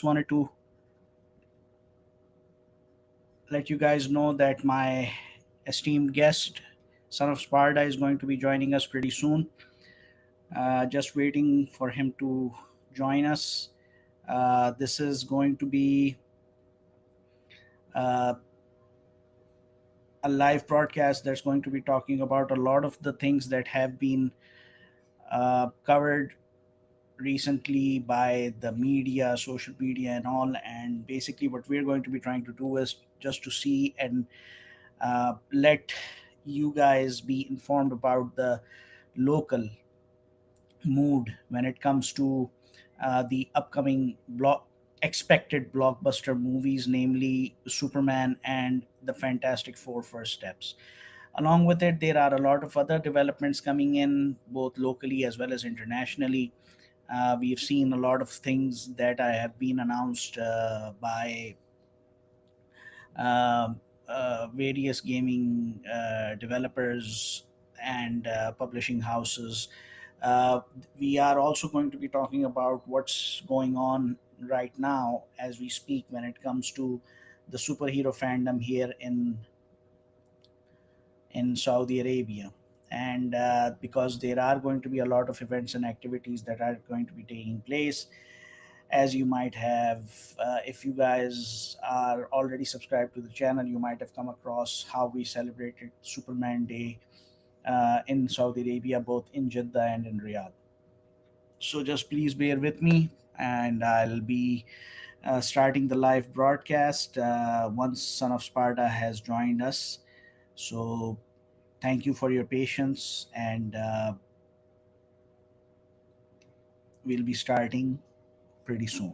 Wanted to let you guys know that my esteemed guest, Son of Sparda, is going to be joining us pretty soon. Just waiting for him to join us. This is going to be uh, a live broadcast that's going to be talking about a lot of the things that have been covered recently by the media, social media, and all. And basically, what we're going to be trying to do is just to see and let you guys be informed about the local mood when it comes to the upcoming expected blockbuster movies, namely Superman and the Fantastic Four First Steps. Along with it, there are a lot of other developments coming in, both locally as well as internationally. We've seen a lot of things that have been announced by uh, various gaming developers and publishing houses. Uh, we are also going to be talking about what's going on right now as we speak when it comes to the superhero fandom here in Saudi Arabia. And because there are going to be a lot of events and activities that are going to be taking place, as you might have, if you guys are already subscribed to the channel, you might have come across how we celebrated Superman Day in Saudi Arabia, both in Jeddah and in Riyadh. So just please bear with me, and I'll be starting the live broadcast once Son of Sparda has joined us. So thank you for your patience, and we'll be starting pretty soon.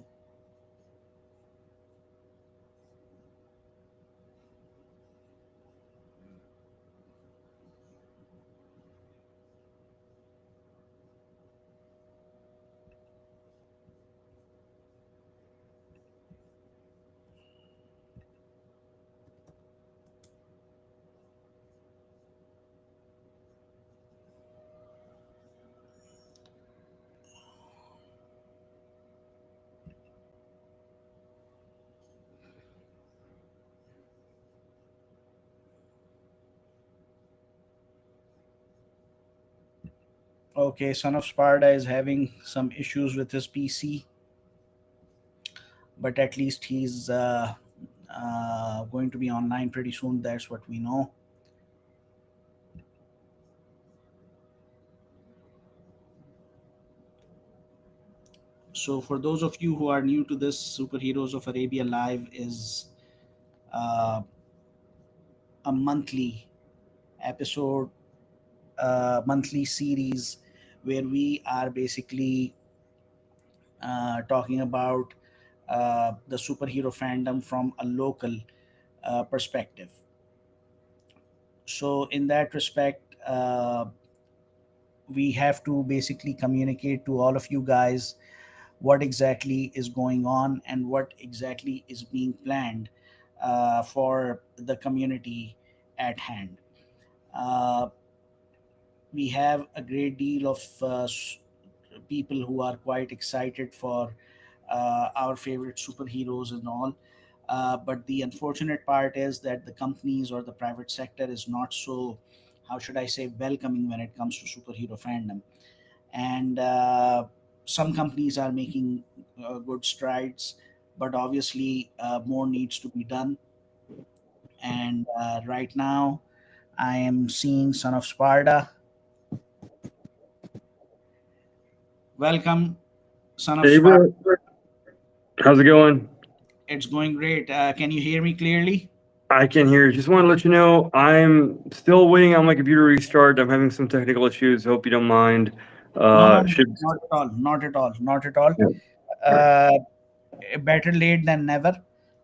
Okay, Son of Sparda is having some issues with his PC, but at least he's going to be online pretty soon. That's what we know. So, for those of you who are new to this, Superheroes of Arabia Live is uh, a monthly episode, monthly series where we are basically talking about the superhero fandom from a local perspective. So, in that respect, we have to basically communicate to all of you guys what exactly is going on and what exactly is being planned for the community at hand. Uh, we have a great deal of people who are quite excited for our favorite superheroes and all. But the unfortunate part is that the companies or the private sector is not so, how should I say, welcoming when it comes to superhero fandom. And some companies are making good strides, but obviously more needs to be done. And right now, I am seeing Son of Sparda. Welcome, Son of Hey, Sparda. bro. How's it going? It's going great. Can you hear me clearly? I can hear you. Just want to let you know I'm still waiting on my computer to restart. I'm having some technical issues. Hope you don't mind. No, no, no, Should not at all. Not at all. Not at all. Yeah. All right. Uh, Better late than never.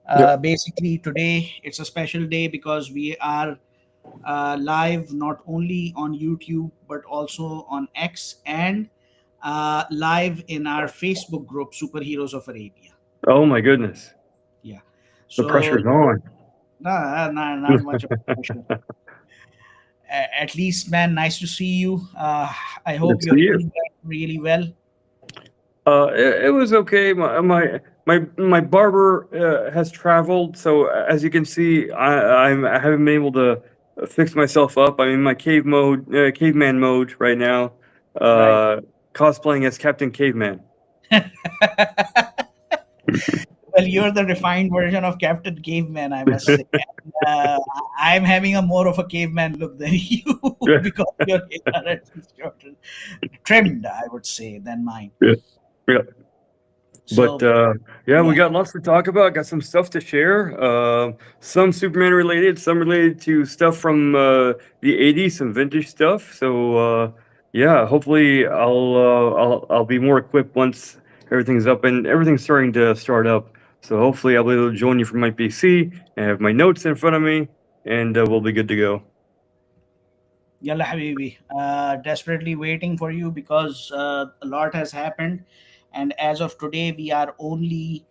Yep. Basically, today it's a special day because we are live not only on YouTube but also on X and live in our Facebook group, Superheroes of Arabia. Oh my goodness, Yeah. the So, pressure's on. nah, nah, not much of a pressure. At least, man, nice to see you. I Good hope to see your you. Eid went really well. It was okay. My my barber has traveled, so as you can see, I haven't been able to fix myself up. I'm in my caveman mode right now, Right. uh, cosplaying as Captain Caveman. Well, you're the refined version of Captain Caveman, I must say. I'm having a more of a caveman look than you Yeah, because your hair are at least shorter, trimmed, I would say, than mine. yeah, yeah. But So, yeah, we yeah. got lots to talk about. Got some stuff to share. Some Superman related, some related to stuff from the '80s, some vintage stuff. So yeah, hopefully I'll be more equipped once everything's up and everything's starting to start up. So hopefully I'll be able to join you from my PC and have my notes in front of me, and we'll be good to go. Yalla Habibi. Desperately waiting for you because a lot has happened. And as of today, we are only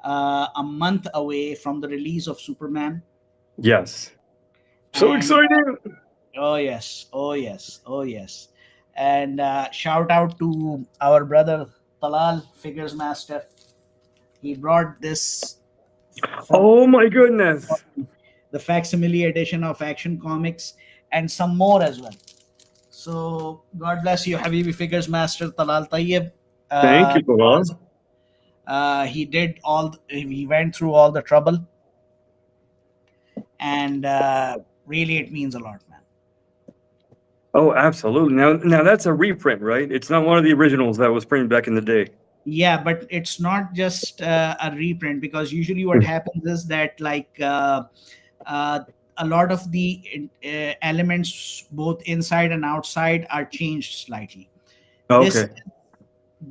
a month away from the release of Superman. Yes, so And exciting! oh, yes. Oh, yes. Oh, yes. And shout out to our brother Talal, Figures Master. He brought this from Oh my goodness! the facsimile edition of Action Comics and some more as well. So God bless you, Habibi Figures Master Talal Tayyib. Thank you, Because Bilal. he did he went through all the trouble, and really it means a lot, man. Oh, absolutely. Now that's a reprint, right? It's not one of the originals that was printed back in the day. Yeah, but it's not just a reprint because usually what Mm. happens is that uh, a lot of the elements both inside and outside are changed slightly. This Okay. is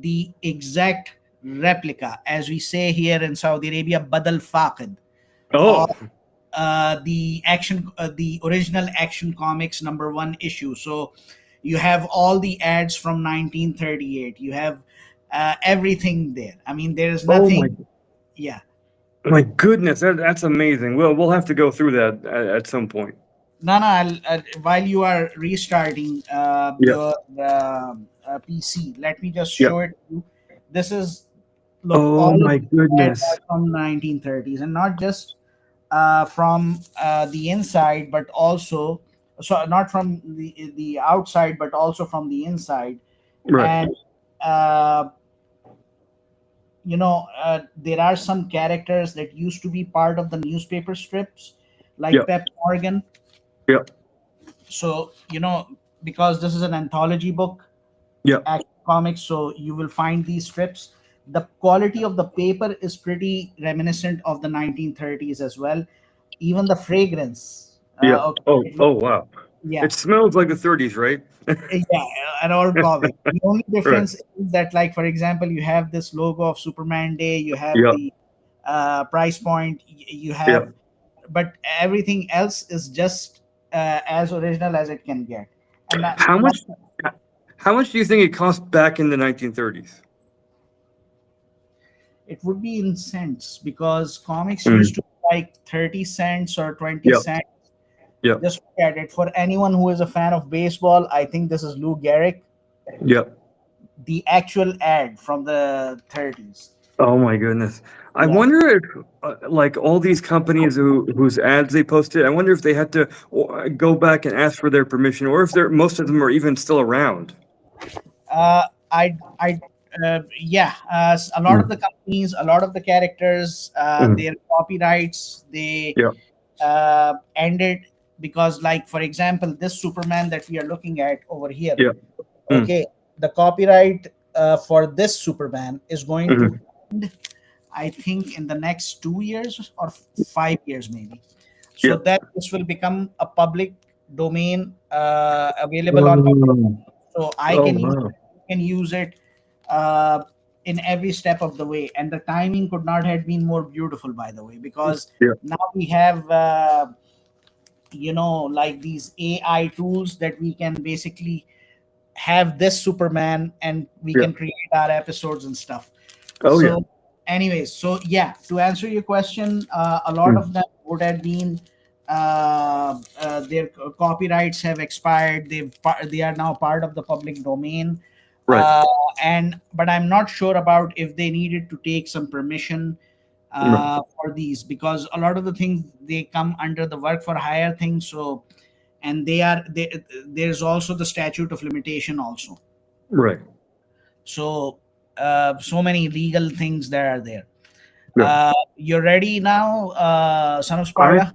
the exact replica, as we say here in Saudi Arabia, badal faqid, of Oh, the original Action Comics #1 issue. So you have all the ads from 1938. You have everything there. I mean, there is oh nothing. Yeah. my goodness, that's amazing. We'll have to go through that at some point. No, no. While you are restarting Yeah. your PC, let me just Yeah. show it to you. This is look Oh all of my these ads are goodness. from 1930s, and not just from the inside, but also not from the outside, but also from the inside. Right. And uh, there are some characters that used to be part of the newspaper strips, Yeah. like Pep Morgan. Yeah. So because this is an anthology book, Yeah. Action Comics, so you will find these strips. The quality of the paper is pretty reminiscent of the 1930s as well. Even the fragrance. Yeah. Okay, Oh. it Oh looks, wow. yeah, It smells like the '30s, right? yeah, an old comic. The only Right. difference is that, like for example, you have this logo of Superman Day. You have Yeah. the price point. You Yeah. have, but everything else is just as original as it can get. And How not much? How much do you think it cost back in the 1930s? it would be in cents because comics used Mm. to be like 30 cents or 20 Yeah. cents. Yeah. Just look at it. For anyone who is a fan of baseball, I think this is Lou Gehrig, Yeah. the actual ad from the 30s. Oh my goodness. I Yeah. wonder if like all these companies whose ads they posted, I wonder if they had to go back and ask for their permission or if they're most of them are even still around. Yeah, a lot of the Mm. companies, a lot of the characters, Mm. their copyrights, they Yeah. ended because, like, for example, this Superman that we are looking at over here, Yeah. Mm. okay, the copyright for this Superman is going to Mhm. end, I think, in the next 2 years or 5 years, maybe. So Yeah. that this will become a public domain available on public. Oh, So I oh can use wow. can use it uh, in every step of the way. And the timing could not have been more beautiful, by the way, because Yeah. now we have like these AI tools that we can basically have this Superman and we Yeah. can create our episodes and stuff. Oh yeah. So, anyways, so yeah, to answer your question, a lot Mm. of them would have been their copyrights have expired. They are now part of the public domain. Right. uh, and but I'm not sure about if they needed to take some permission Right. for these, because a lot of the things they come under the work for hire thing. So, and there's also the statute of limitation also. Right. So so many legal things that are there. Yeah. You're ready now, Son of I Sparda?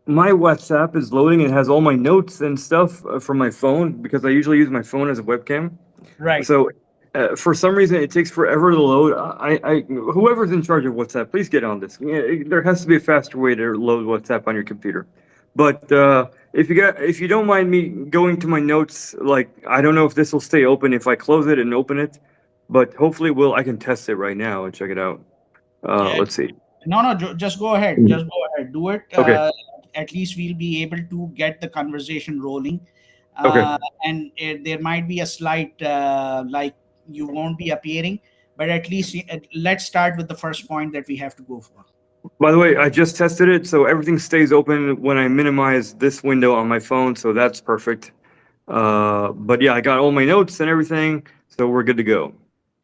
My WhatsApp is loading. It has all my notes and stuff from my phone because I usually use my phone as a webcam. Right. So for some reason, it takes forever to load. Whoever's in charge of WhatsApp, please get on this. Yeah, there has to be a faster way to load WhatsApp on your computer. But if you don't mind me going to my notes, like I don't know if this will stay open if I close it and open it, but hopefully it will. I can test it right now and check it out. Yeah. Let's see. No, no, just go ahead. Mhm. Just go ahead. Do it. Okay. At least we'll be able to get the conversation rolling. Okay. And there might be a slight, like you won't be appearing, but at least let's start with the first point that we have to go for. By the way, I just tested it, so everything stays open when I minimize this window on my phone, so that's perfect. But yeah, I got all my notes and everything, so we're good to go.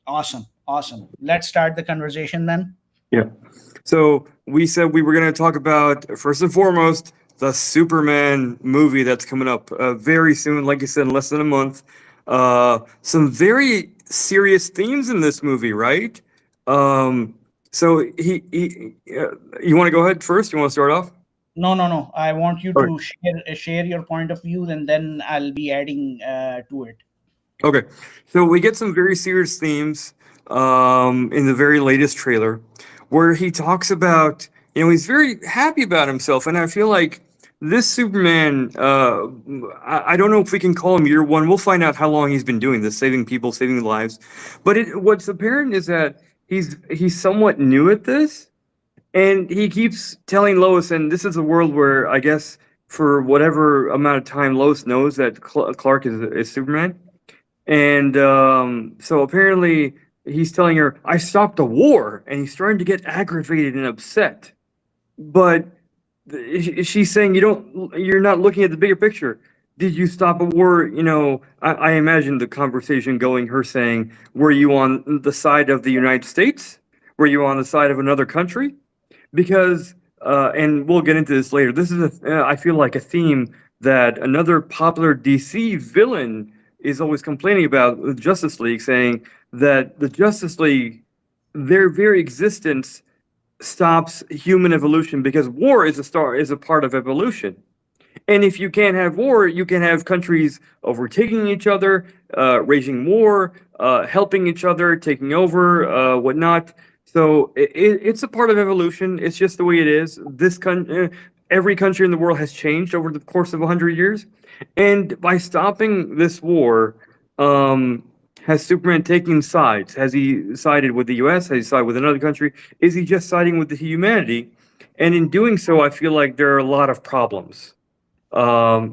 Awesome. Awesome. Let's start the conversation then. Yeah. So we said we were going to talk about first and foremost the Superman movie that's coming up very soon. Like you said, in less than a month. Some very serious themes in this movie, right? Um, so you want to go ahead first? You want to start off? No, no, no. I want you Okay. to share your point of view, and then I'll be adding to it. Okay, so we get some very serious themes in the very latest trailer, where he talks about, he's very happy about himself, and I feel like this Superman. I don't know if we can call him year one. We'll find out how long he's been doing this, saving people, saving lives. But what's apparent is that he's somewhat new at this, and he keeps telling Lois, and this is a world where I guess for whatever amount of time Lois knows that Clark is Superman. And so apparently he's telling her, I stopped the war. And he's starting to get aggravated and upset. But she's saying, you're not looking at the bigger picture. Did you stop a war? I imagine the conversation going, her saying, were you on the side of the United States? Were you on the side of another country? Because and we'll get into this later. This is I feel like a theme that another popular DC villain is always complaining about with Justice League, saying that the Justice League, their very existence stops human evolution because war is a part of evolution. And if you can't have war, you can have countries overtaking each other, waging war, helping each other, taking over, whatnot. So it's a part of evolution. It's just the way it is. Every country in the world has changed over the course of 100 years, and by stopping this war, um, has Superman taken sides? Has he sided with the U.S.? Has he sided with another country? Is he just siding with the humanity? And in doing so, I feel like there are a lot of problems.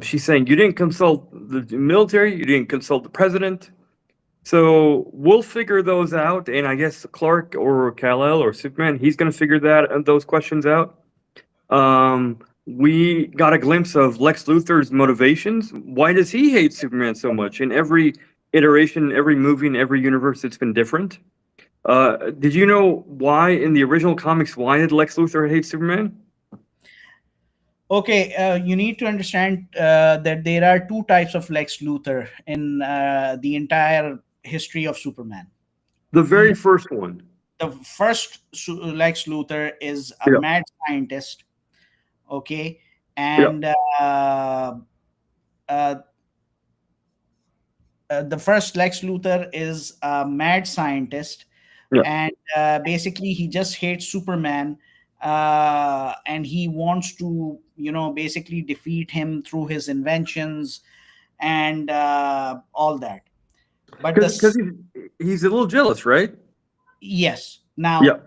She's saying you didn't consult the military, you didn't consult the president. So we'll figure those out, and I guess Clark or Kal-El or Superman, he's going to figure those questions out. We got a glimpse of Lex Luthor's motivations. Why does he hate Superman so much? In every iteration, every movie, in every universe, it's been different. Did you know why in the original comics? Why did Lex Luthor hate Superman? Okay, you need to understand that there are two types of Lex Luthor in the entire history of Superman. The He, very first one. the first Lex Luthor is a Yeah, mad scientist, okay, yeah, and uh, the first Lex Luthor is a mad scientist, yeah. and basically he just hates Superman, and he wants to, basically defeat him through his inventions and all that. But Because he's a little jealous, right? yes, Yeah. now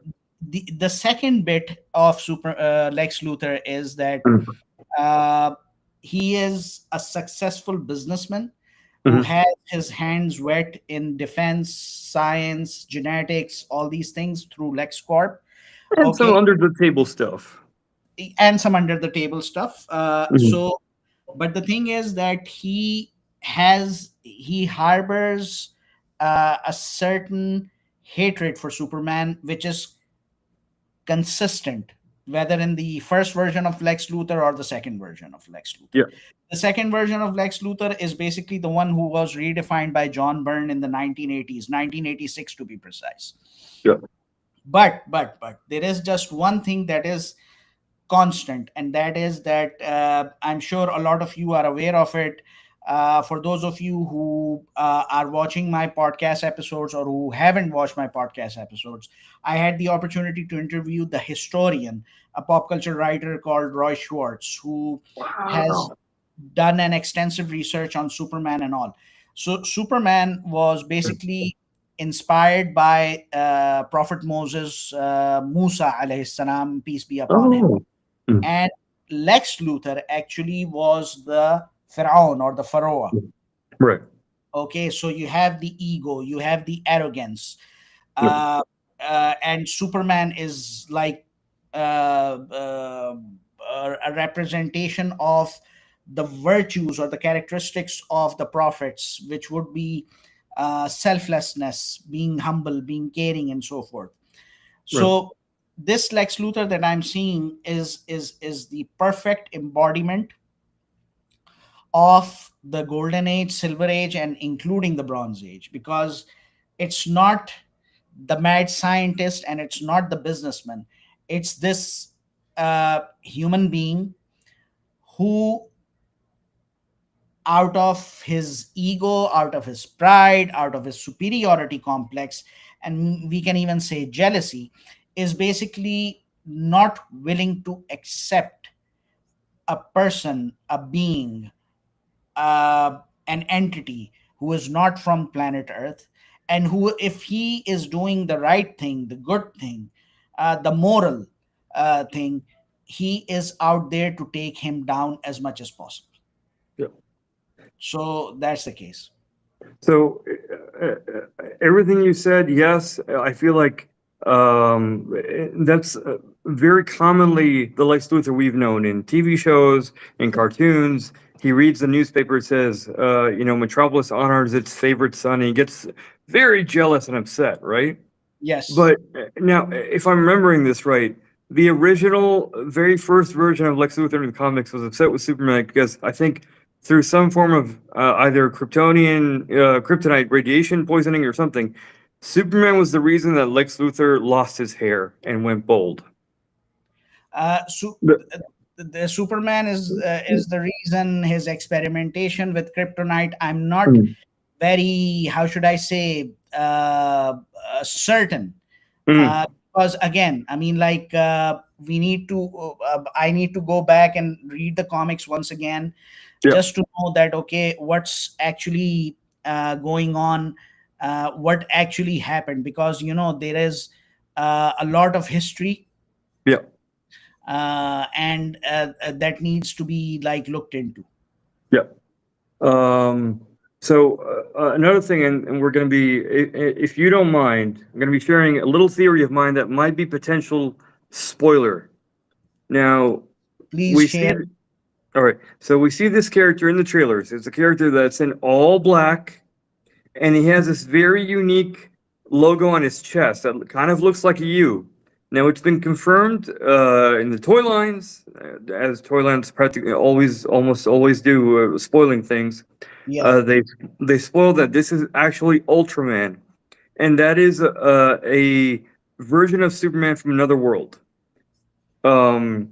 the second bit of super Lex Luthor is that Mhm, uh, he is a successful businessman who mhm. has his hands wet in defense, science, genetics, all these things through LexCorp. And some Okay, under the table stuff. and some under the table stuff. Mhm. But the thing is that he harbors a certain hatred for Superman, which is consistent, whether in the first version of Lex Luthor or the second version of Lex Luthor. Yeah. The second version of Lex Luthor is basically the one who was redefined by John Byrne in the 1980s, 1986 to be precise. Yeah. But there is just one thing that is constant, and that is that I'm sure a lot of you are aware of it. For those of you who are watching my podcast episodes or who haven't watched my podcast episodes, I had the opportunity to interview the historian, a pop culture writer called Roy Schwartz, who has Wow. done an extensive research on Superman and all. So Superman was basically inspired by Prophet Moses, Musa alayhi salam, peace be upon him, Oh. Mm. and Lex Luthor actually was the Pharaoh or the Pharaoh. Right. Okay, so you have the ego, you have the arrogance, Yeah. uh, and Superman is like a representation of the virtues or the characteristics of the prophets, which would be selflessness, being humble, being caring, and so forth. Right. So this Lex Luthor that I'm seeing is the perfect embodiment of the golden age, silver age, and including the bronze age, because it's not the mad scientist and it's not the businessman. It's this human being who, out of his ego, out of his pride, out of his superiority complex, and we can even say jealousy, is basically not willing to accept a person, a being, an entity who is not from planet Earth, and who, if he is doing the right thing, the good thing, the moral thing, he is out there to take him down as much as possible. Yeah. So that's the case. So everything you said, yes, I feel like that's very commonly the Lex Luthor we've known in TV shows, in cartoons. He reads the newspaper. It says, Metropolis honors its favorite son. And he gets very jealous and upset, right? Yes. But now, if I'm remembering this right, the original, very first version of Lex Luthor in the comics was upset with Superman because I think through some form of either kryptonite radiation poisoning or something, Superman was the reason that Lex Luthor lost his hair and went bald. So The- the Superman is the reason. His experimentation with kryptonite, I'm not Mm, very, how should I say, certain, mm, uh, because again, I mean, like, we need to I need to go back and read the comics once again, yeah, just to know that okay, what's actually going on, what actually happened, because there is a lot of history, yeah, and that needs to be like looked into. yeah. Um, so another thing, and we're going to be, if you don't mind, I'm going to be sharing a little theory of mine that might be potential spoiler. Now, Please we see, share. all right, so we see this character in the trailers. It's a character that's in all black, and he has this very unique logo on his chest that kind of looks like a U. Now, it's been confirmed in the toy lines, as toy lines practically always, almost always do, spoiling things. Yeah. They spoil that this is actually Ultraman, and that is a version of Superman from another world. Um,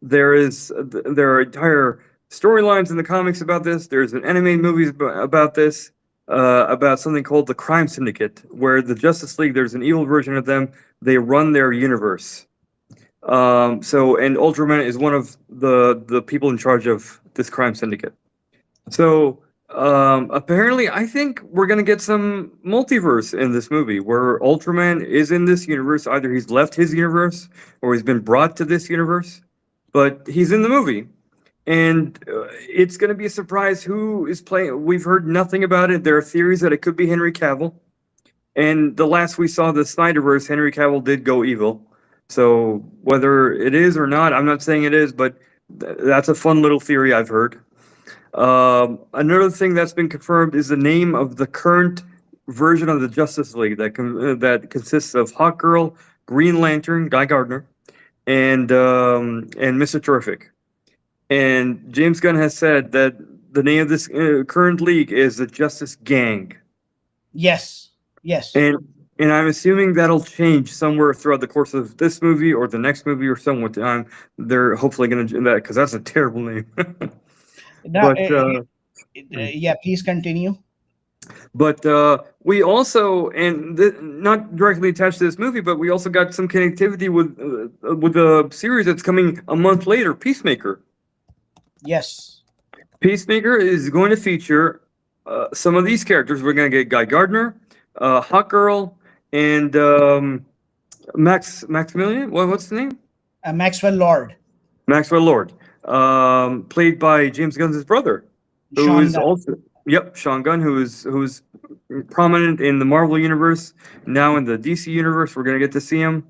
there are entire storylines in the comics about this. There's an animated movies about this, about something called the Crime Syndicate, where the Justice League, there's an evil version of them. They run their universe. And Ultraman is one of the people in charge of this crime syndicate. So apparently, I think we're gonna get some multiverse in this movie, where Ultraman is in this universe. Either he's left his universe or he's been brought to this universe, but he's in the movie, and it's gonna be a surprise who is playing. We've heard nothing about it. There are theories that it could be Henry Cavill, and the last we saw the Snyderverse, Henry Cavill did go evil. So whether it is or not, I'm not saying it is, but that's a fun little theory I've heard. Another thing that's been confirmed is the name of the current version of the Justice League that consists of Hawkgirl, Green Lantern, Guy Gardner, and Mister Terrific. And James Gunn has said that the name of this current league is the Justice Gang, Yes, yes. and and I'm assuming that'll change somewhere throughout the course of this movie or the next movie or somewhere time. They're hopefully going to do that because that's a terrible name. Now, but yeah, please continue. But we also, and not directly attached to this movie, but we also got some connectivity with a series that's coming a month later, Peacemaker. Yes. Peacemaker is going to feature some of these characters. We're going to get Guy Gardner, Hawkgirl, and Maximilian. What's the name? Maxwell Lord, Maxwell Lord, played by James Gunn's brother, who Sean is Gunn. also Sean Gunn, who's prominent in the Marvel universe, now in the DC universe. We're gonna get to see him.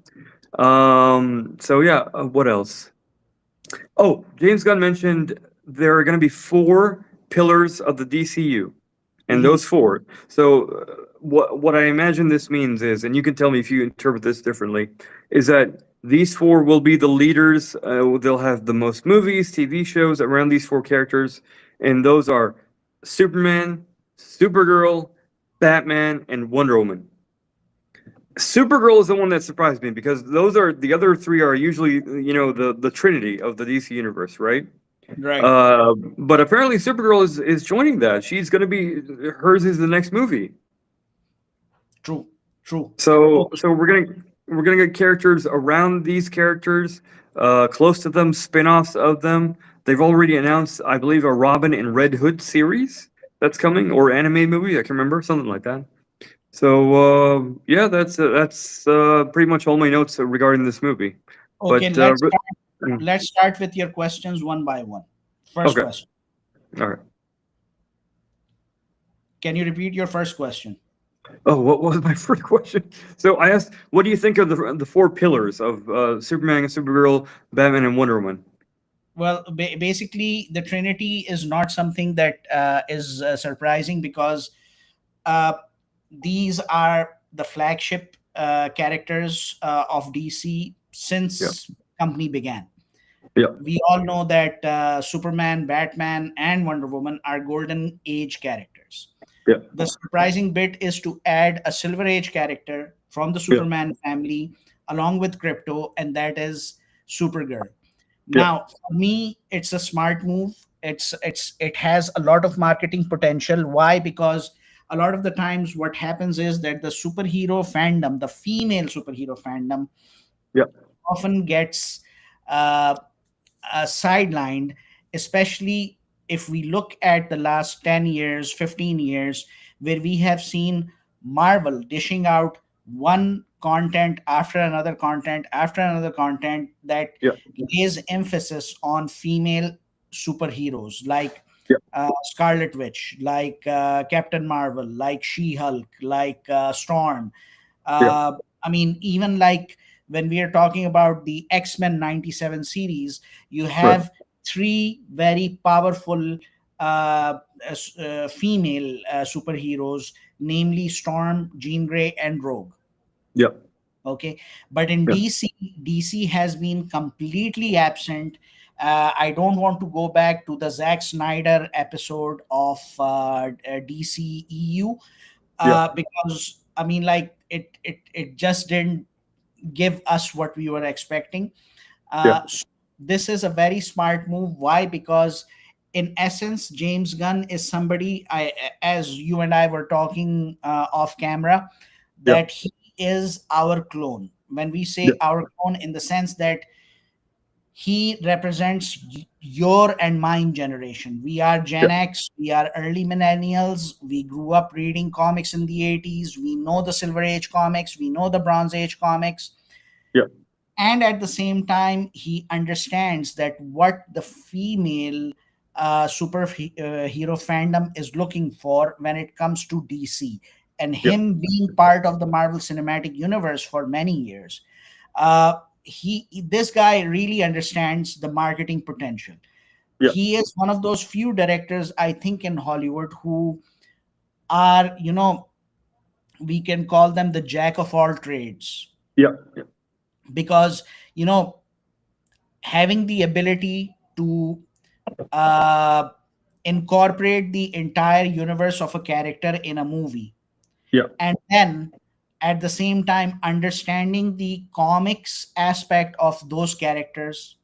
So yeah, what else? Oh, James Gunn mentioned there are gonna be four pillars of the DCU, and Mhm. those four. So what I imagine this means is, and you can tell me if you interpret this differently, is that these four will be the leaders. They'll have the most movies, TV shows around these four characters, and those are Superman, Supergirl, Batman, and Wonder Woman. Supergirl is the one that surprised me because those are the other three are usually the trinity of the DC universe, right? Right. But apparently Supergirl is joining that. She's going to be hers is the next movie. True. True. So Okay. so we're gonna get characters around these characters, close to them, spin-offs of them. They've already announced, I believe, a Robin and Red Hood series that's coming, or anime movie. I can remember something like that. So yeah, that's pretty much all my notes regarding this movie. Okay. But mm, Let's start with your questions one by one. First okay, question. all right. Can you repeat your first question? Oh, what was my first question? So I asked, what do you think of the four pillars of Superman, Supergirl, Batman, and Wonder Woman? Well, basically, the Trinity is not something that is surprising because uh, these are the flagship characters of DC Yeah, since company began. yeah, We all know that Superman, Batman, and Wonder Woman are golden age characters. yeah, The surprising bit is to add a Silver Age character from the yeah, Superman family along with Crypto, and that is Supergirl. yeah, Now, for me, it's a smart move. It has a lot of marketing potential. Why? Because a lot of the times what happens is that the superhero fandom, the female superhero fandom, yeah, often gets uh, sidelined, especially if we look at the last 10 years, 15 years, where we have seen Marvel dishing out one content after another content after another content that yeah, lays emphasis on female superheroes like yeah, Scarlet Witch, like Captain Marvel, like She Hulk, like Storm. yeah. I mean, even like when we are talking about the X-Men 97 series, you Right. have three very powerful female superheroes, namely Storm, Jean Grey, and Rogue. Yeah, Okay, but in yeah, DC has been completely absent. I don't want to go back to the Zack Snyder episode of DC EU yeah, because I mean, like it just didn't give us what we were expecting. yeah, So this is a very smart move. Why? Because in essence, James Gunn is somebody, as you and I were talking off camera, yeah, that he is our clone. When we yeah, say our clone, in the sense that he represents your and mine generation. We are yeah, Gen X, we are early millennials. We grew up reading comics in the 80s. We know the Silver Age comics, we know the Bronze Age comics, yeah, and at the same time he understands that what the female hero fandom is looking for when it comes to DC, and yeah, him being part of the Marvel Cinematic Universe for many years, uh, this guy really understands the marketing potential. yeah, He is one of those few directors, I think, in Hollywood who are, we can call them the jack of all trades, Yeah. because you know having the ability to uh, incorporate the entire universe of a character in a movie, Yeah. and then at the same time understanding the comics aspect of those characters,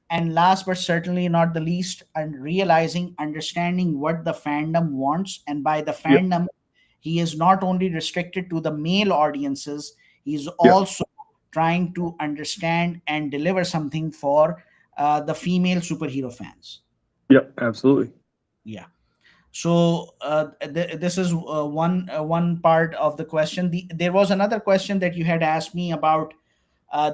and last but certainly not the least, and realizing, understanding what the fandom wants. And by the Yeah. fandom, he is not only restricted to the male audiences, he's Yeah. also trying to understand and deliver something for the female superhero fans. Yeah. Absolutely. Yeah. So this is one part of the question. There was another question that you had asked me about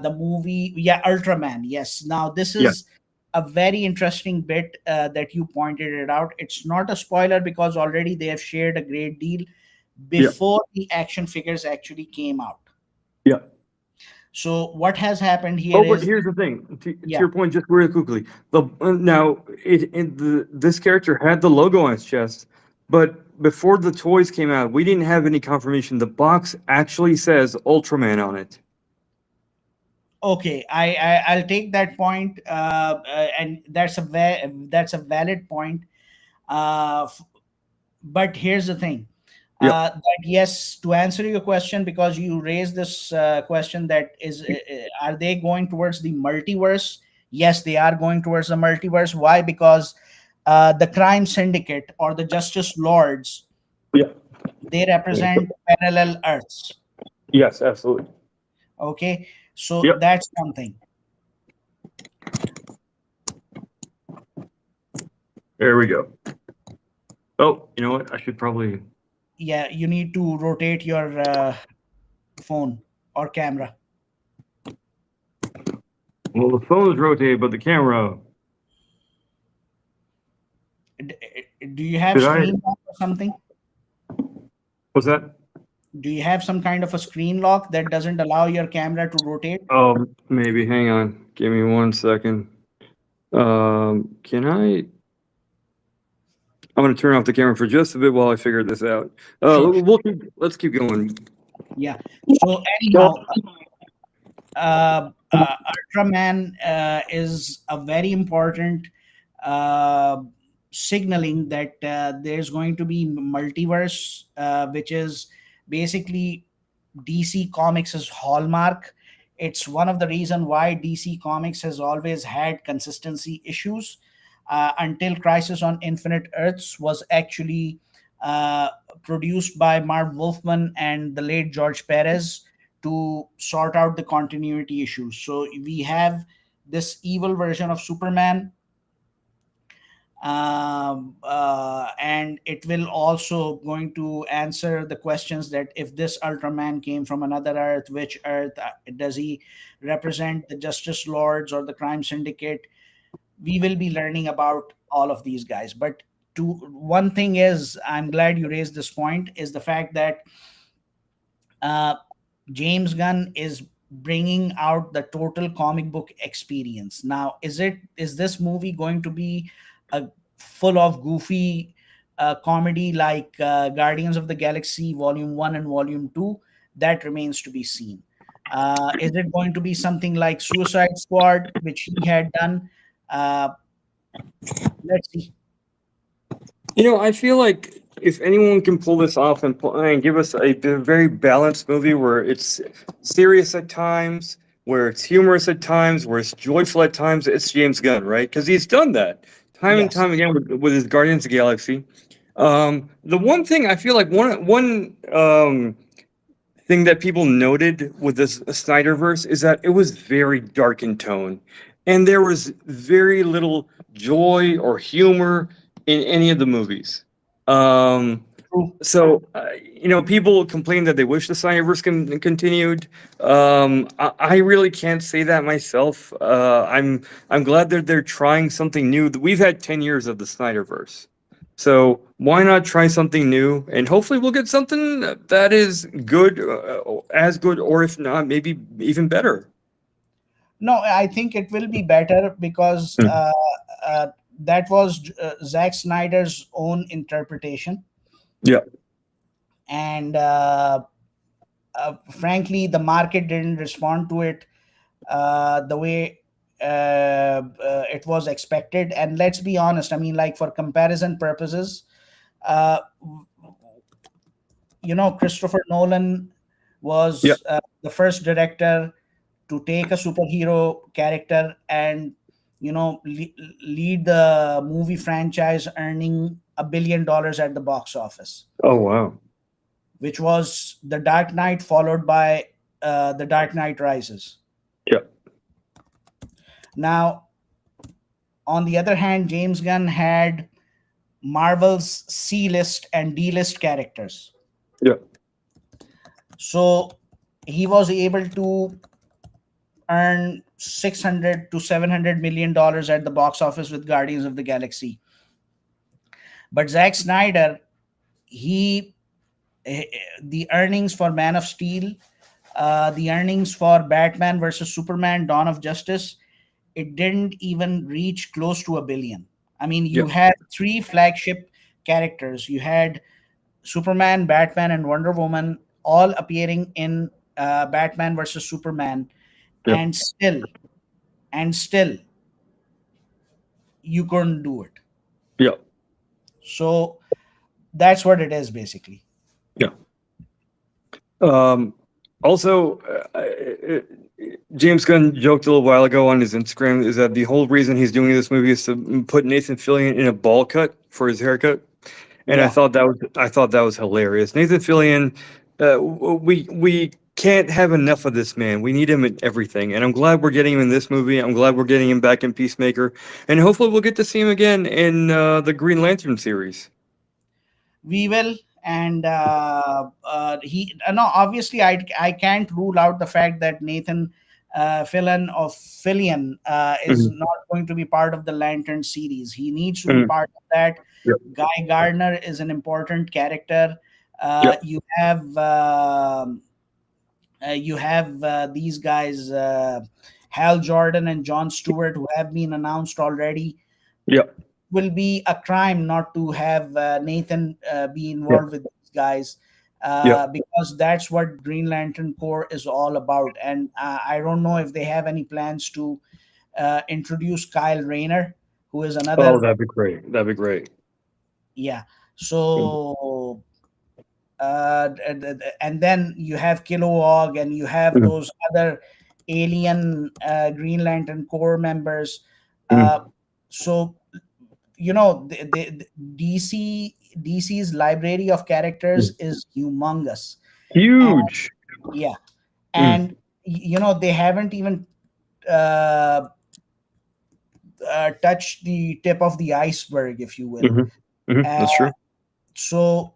the movie, yeah, Ultraman. Yes. Now this Yeah. is a very interesting bit that you pointed it out. It's not a spoiler because already they have shared a great deal Yeah. before the action figures actually came out. Yeah. So what has happened here Oh, but is, here's the thing. To yeah, your point, just really quickly, the now this character had the logo on his chest, but before the toys came out, we didn't have any confirmation. The box actually says Ultraman on it. okay, I'll take that point, and that's a valid point. Uh, but here's the thing, Yeah. that yes, to answer your question, because you raised this question, that is, are they going towards the multiverse? Yes, they are going towards the multiverse. Why? Because the crime syndicate or the justice lords, Yeah. they represent parallel earths. Yes, absolutely. Okay, so Yep. that's something. There we go. Oh, you know what? I should probably. Yeah, you need to rotate your phone or camera. Well, the phone is rotated, but the camera. Do you have Did I? screen lock or something? Was that? Do you have some kind of a screen lock that doesn't allow your camera to rotate? Maybe. Hang on. Give me 1 second. Can I? I'm gonna turn off the camera for just a bit while I figure this out. Sure. Let's keep going. Yeah. So Well, anyhow, Ultraman is a very important uh, signaling that there's going to be multiverse, which is basically DC Comics' hallmark. It's one of the reason why DC Comics has always had consistency issues until Crisis on Infinite Earths was actually uh, produced by Marv Wolfman and the late George Perez to sort out the continuity issues. So we have this evil version of Superman, and it will also going to answer the questions that if this Ultraman came from another Earth, which Earth does he represent? The Justice Lords or the Crime Syndicate? We will be learning about all of these guys. But to one thing is, I'm glad you raised this point, is the fact that uh, James Gunn is bringing out the total comic book experience. Now, is this movie going to be a full of goofy comedy like Guardians of the Galaxy Volume 1 and Volume 2? That remains to be seen. Is it going to be something like Suicide Squad, which he had done? Uh, let's see. I feel like if anyone can pull this off and give us a very balanced movie where it's serious at times, where it's humorous at times, where it's joyful at times, it's James Gunn, right? Because he's done that time and Yes, time again with his Guardians of the Galaxy. The one thing I feel like one thing that people noted with this Snyderverse is that it was very dark in tone, and there was very little joy or humor in any of the movies. Um, true. people complain that they wish the Snyderverse continued. I really can't say that myself. I'm glad that they're trying something new. We've had 10 years of the Snyderverse. So why not try something new? And hopefully we'll get something that is good, as good, or if not, maybe even better. No, I think it will be better because Mm. uh, that was Zack Snyder's own interpretation, Yeah, and frankly, the market didn't respond to it the way it was expected. And let's be honest, I mean, like for comparison purposes, uh, Christopher Nolan Yeah. was the first director to take a superhero character and lead the movie franchise earning $1 billion at the box office, Oh wow. which was The Dark Knight, followed by The Dark Knight Rises. Yeah. Now, on the other hand, James Gunn had Marvel's C list and D list characters. Yeah. So he was able to earn 600 to 700 million dollars at the box office with Guardians of the Galaxy. But Zack Snyder, he the earnings for Man of Steel, the earnings for Batman versus Superman, Dawn of Justice, it didn't even reach close to $1 billion. I mean, Yeah. you had three flagship characters. You had Superman, Batman, and Wonder Woman all appearing in Batman versus Superman, Yeah. and still, you couldn't do it. Yeah. So that's what it is basically. Yeah. Um, Also, James Gunn joked a little while ago on his Instagram is that the whole reason he's doing this movie is to put Nathan Fillion in a ball cut for his haircut, and Yeah, I thought that was hilarious. Nathan Fillion, we can't have enough of this man. We need him in everything, and I'm glad we're getting him in this movie. I'm glad we're getting him back in Peacemaker, and hopefully we'll get to see him again in the Green Lantern series. we will. And he no, obviously, I can't rule out the fact that Nathan Fillion is Mhm. not going to be part of the Lantern series. He needs to be Mhm. part of that. Yep. Guy Gardner is an important character. Yep. You have these guys, Hal Jordan and John Stewart, who have been announced already. Yep. Will be a crime not to have Nathan be Yep. involved with these guys, Yep. because that's what Green Lantern Corps is all about. And I don't know if they have any plans to introduce Kyle Rayner, who is Oh, another. that'd be great. That'd be great. Yeah. Mhm. So and then you have Kilowog, and you have Mhm. those other alien Green Lantern Corps members. Uh, Mhm. so the DC's library of characters Mhm. is humongous. And Huge. yeah, Mm. and they haven't even uh, touched the tip of the iceberg, if you will. Mhm. Mhm. uh, That's true. so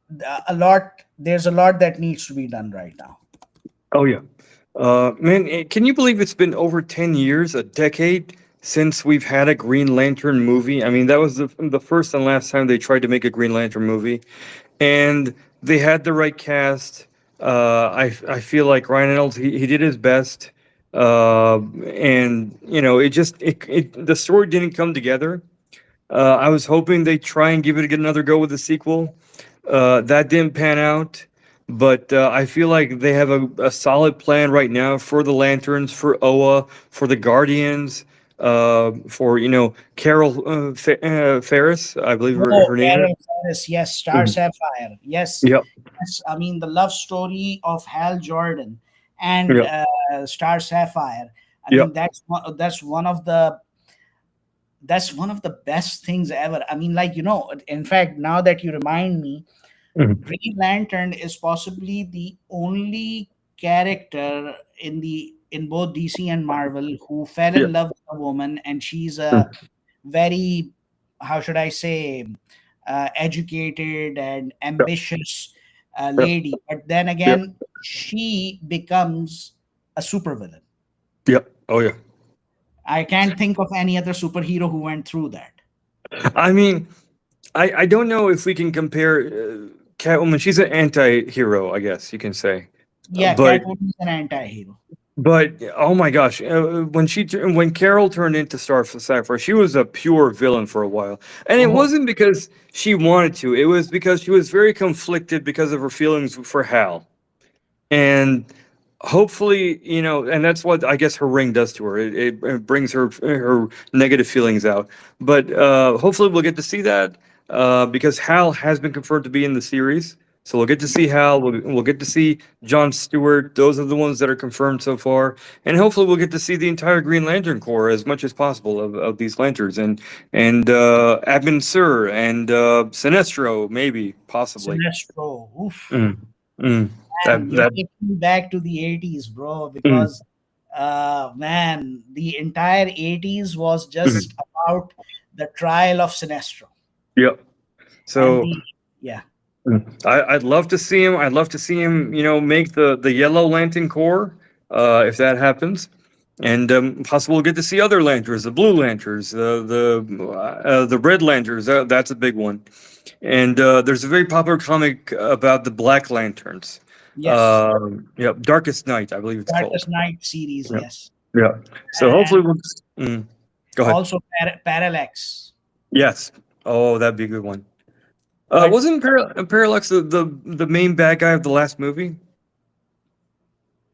there's a lot that needs to be done right now. Oh yeah. Man, can you believe it's been over 10 years, a decade, since we've had a Green Lantern movie? I mean, that was the first and last time they tried to make a Green Lantern movie, and they had the right cast. I feel like Ryan Reynolds, he did his best, and the story didn't come together. I was hoping they try and give it another go with a sequel. That didn't pan out, but I feel like they have a solid plan right now for the Lanterns, for Oa, for the Guardians, for Carol Ferris, I believe Oh, her name is. Carol Ferris, yes. Star Mhm. Sapphire, yes. Yep. Yes, I mean the love story of Hal Jordan and Yep. Star Sapphire. I Yep. mean that's one of the best things ever. I mean, like, in fact, now that you remind me, Mhm. Green Lantern is possibly the only character in both DC and Marvel who fell in Yep. love with a woman, and she's a Mhm. very, how should I say, educated and Yep. ambitious Yep. lady. But then Yep. again, she becomes a supervillain. Yep. Oh yeah. I can't think of any other superhero who went through that. I mean, I don't know if we can compare Catwoman. She's an anti-hero, I guess you can say. Yeah, But Catwoman is an anti-hero. But oh my gosh, when Carol turned into Star Sapphire, she was a pure villain for a while, and it Oh, wasn't because she wanted to. It was because she was very conflicted because of her feelings for Hal. And hopefully, and that's what I guess her ring does to her. It brings her negative feelings out. But hopefully we'll get to see that, because Hal has been confirmed to be in the series. So we'll get to see Hal. We'll get to see John Stewart. Those are the ones that are confirmed so far. And hopefully we'll get to see the entire Green Lantern Corps as much as possible of these lanterns, and Admin Sur and Sinestro, maybe, possibly. Sinestro. Oof. Mm, mm. Man, That you're that taking me back to the 80s, bro, mm, because man, the entire 80s was mm, just about the trial of Sinestro. yep. And So the, yeah, I'd love to see him. I'd love to see him, make the Yellow Lantern Corps, if that happens, and possibly we'll get to see other lanterns, the Blue Lanterns, the Red Lanterns. That's a big one. And there's a very popular comic about the Black Lanterns. yes, Yeah, Darkest Night, I believe it's called. Darkest Night series, Yeah, yes. yeah. So And hopefully go ahead. also Parallax, Yes. Oh, that'd be a good one. but Wasn't Parallax the main bad guy of the last movie?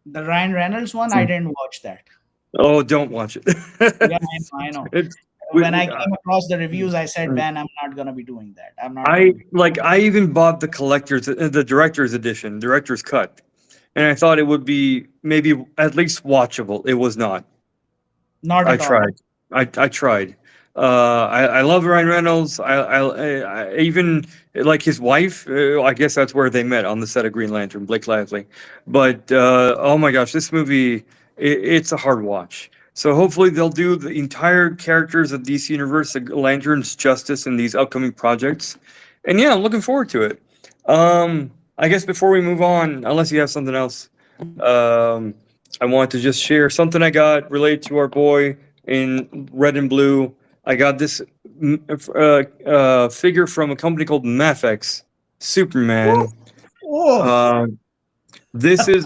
the Ryan Reynolds one, I Mm. didn't watch that. Oh, don't watch it. Yeah, I know, I know. it's When I we, came across the reviews, I said, mm. man, I'm not gonna be doing that. I'm not gonna I be. like I even bought the director's edition, director's cut, and I thought it would be maybe at least watchable. It was not. Not I at all. tried. I tried. I love Ryan Reynolds. I even like his wife. I guess that's where they met, on the set of Green Lantern, Blake Lively. But oh my gosh, this movie, it's a hard watch. So hopefully they'll do the entire characters of DC Universe, the Lanterns, justice in these upcoming projects. And yeah, I'm looking forward to it. I guess before we move on, unless you have something else, um, I want to just share something I got related to our boy in red and blue. I got this figure from a company called Mafex, Superman. Oof. Uh, this is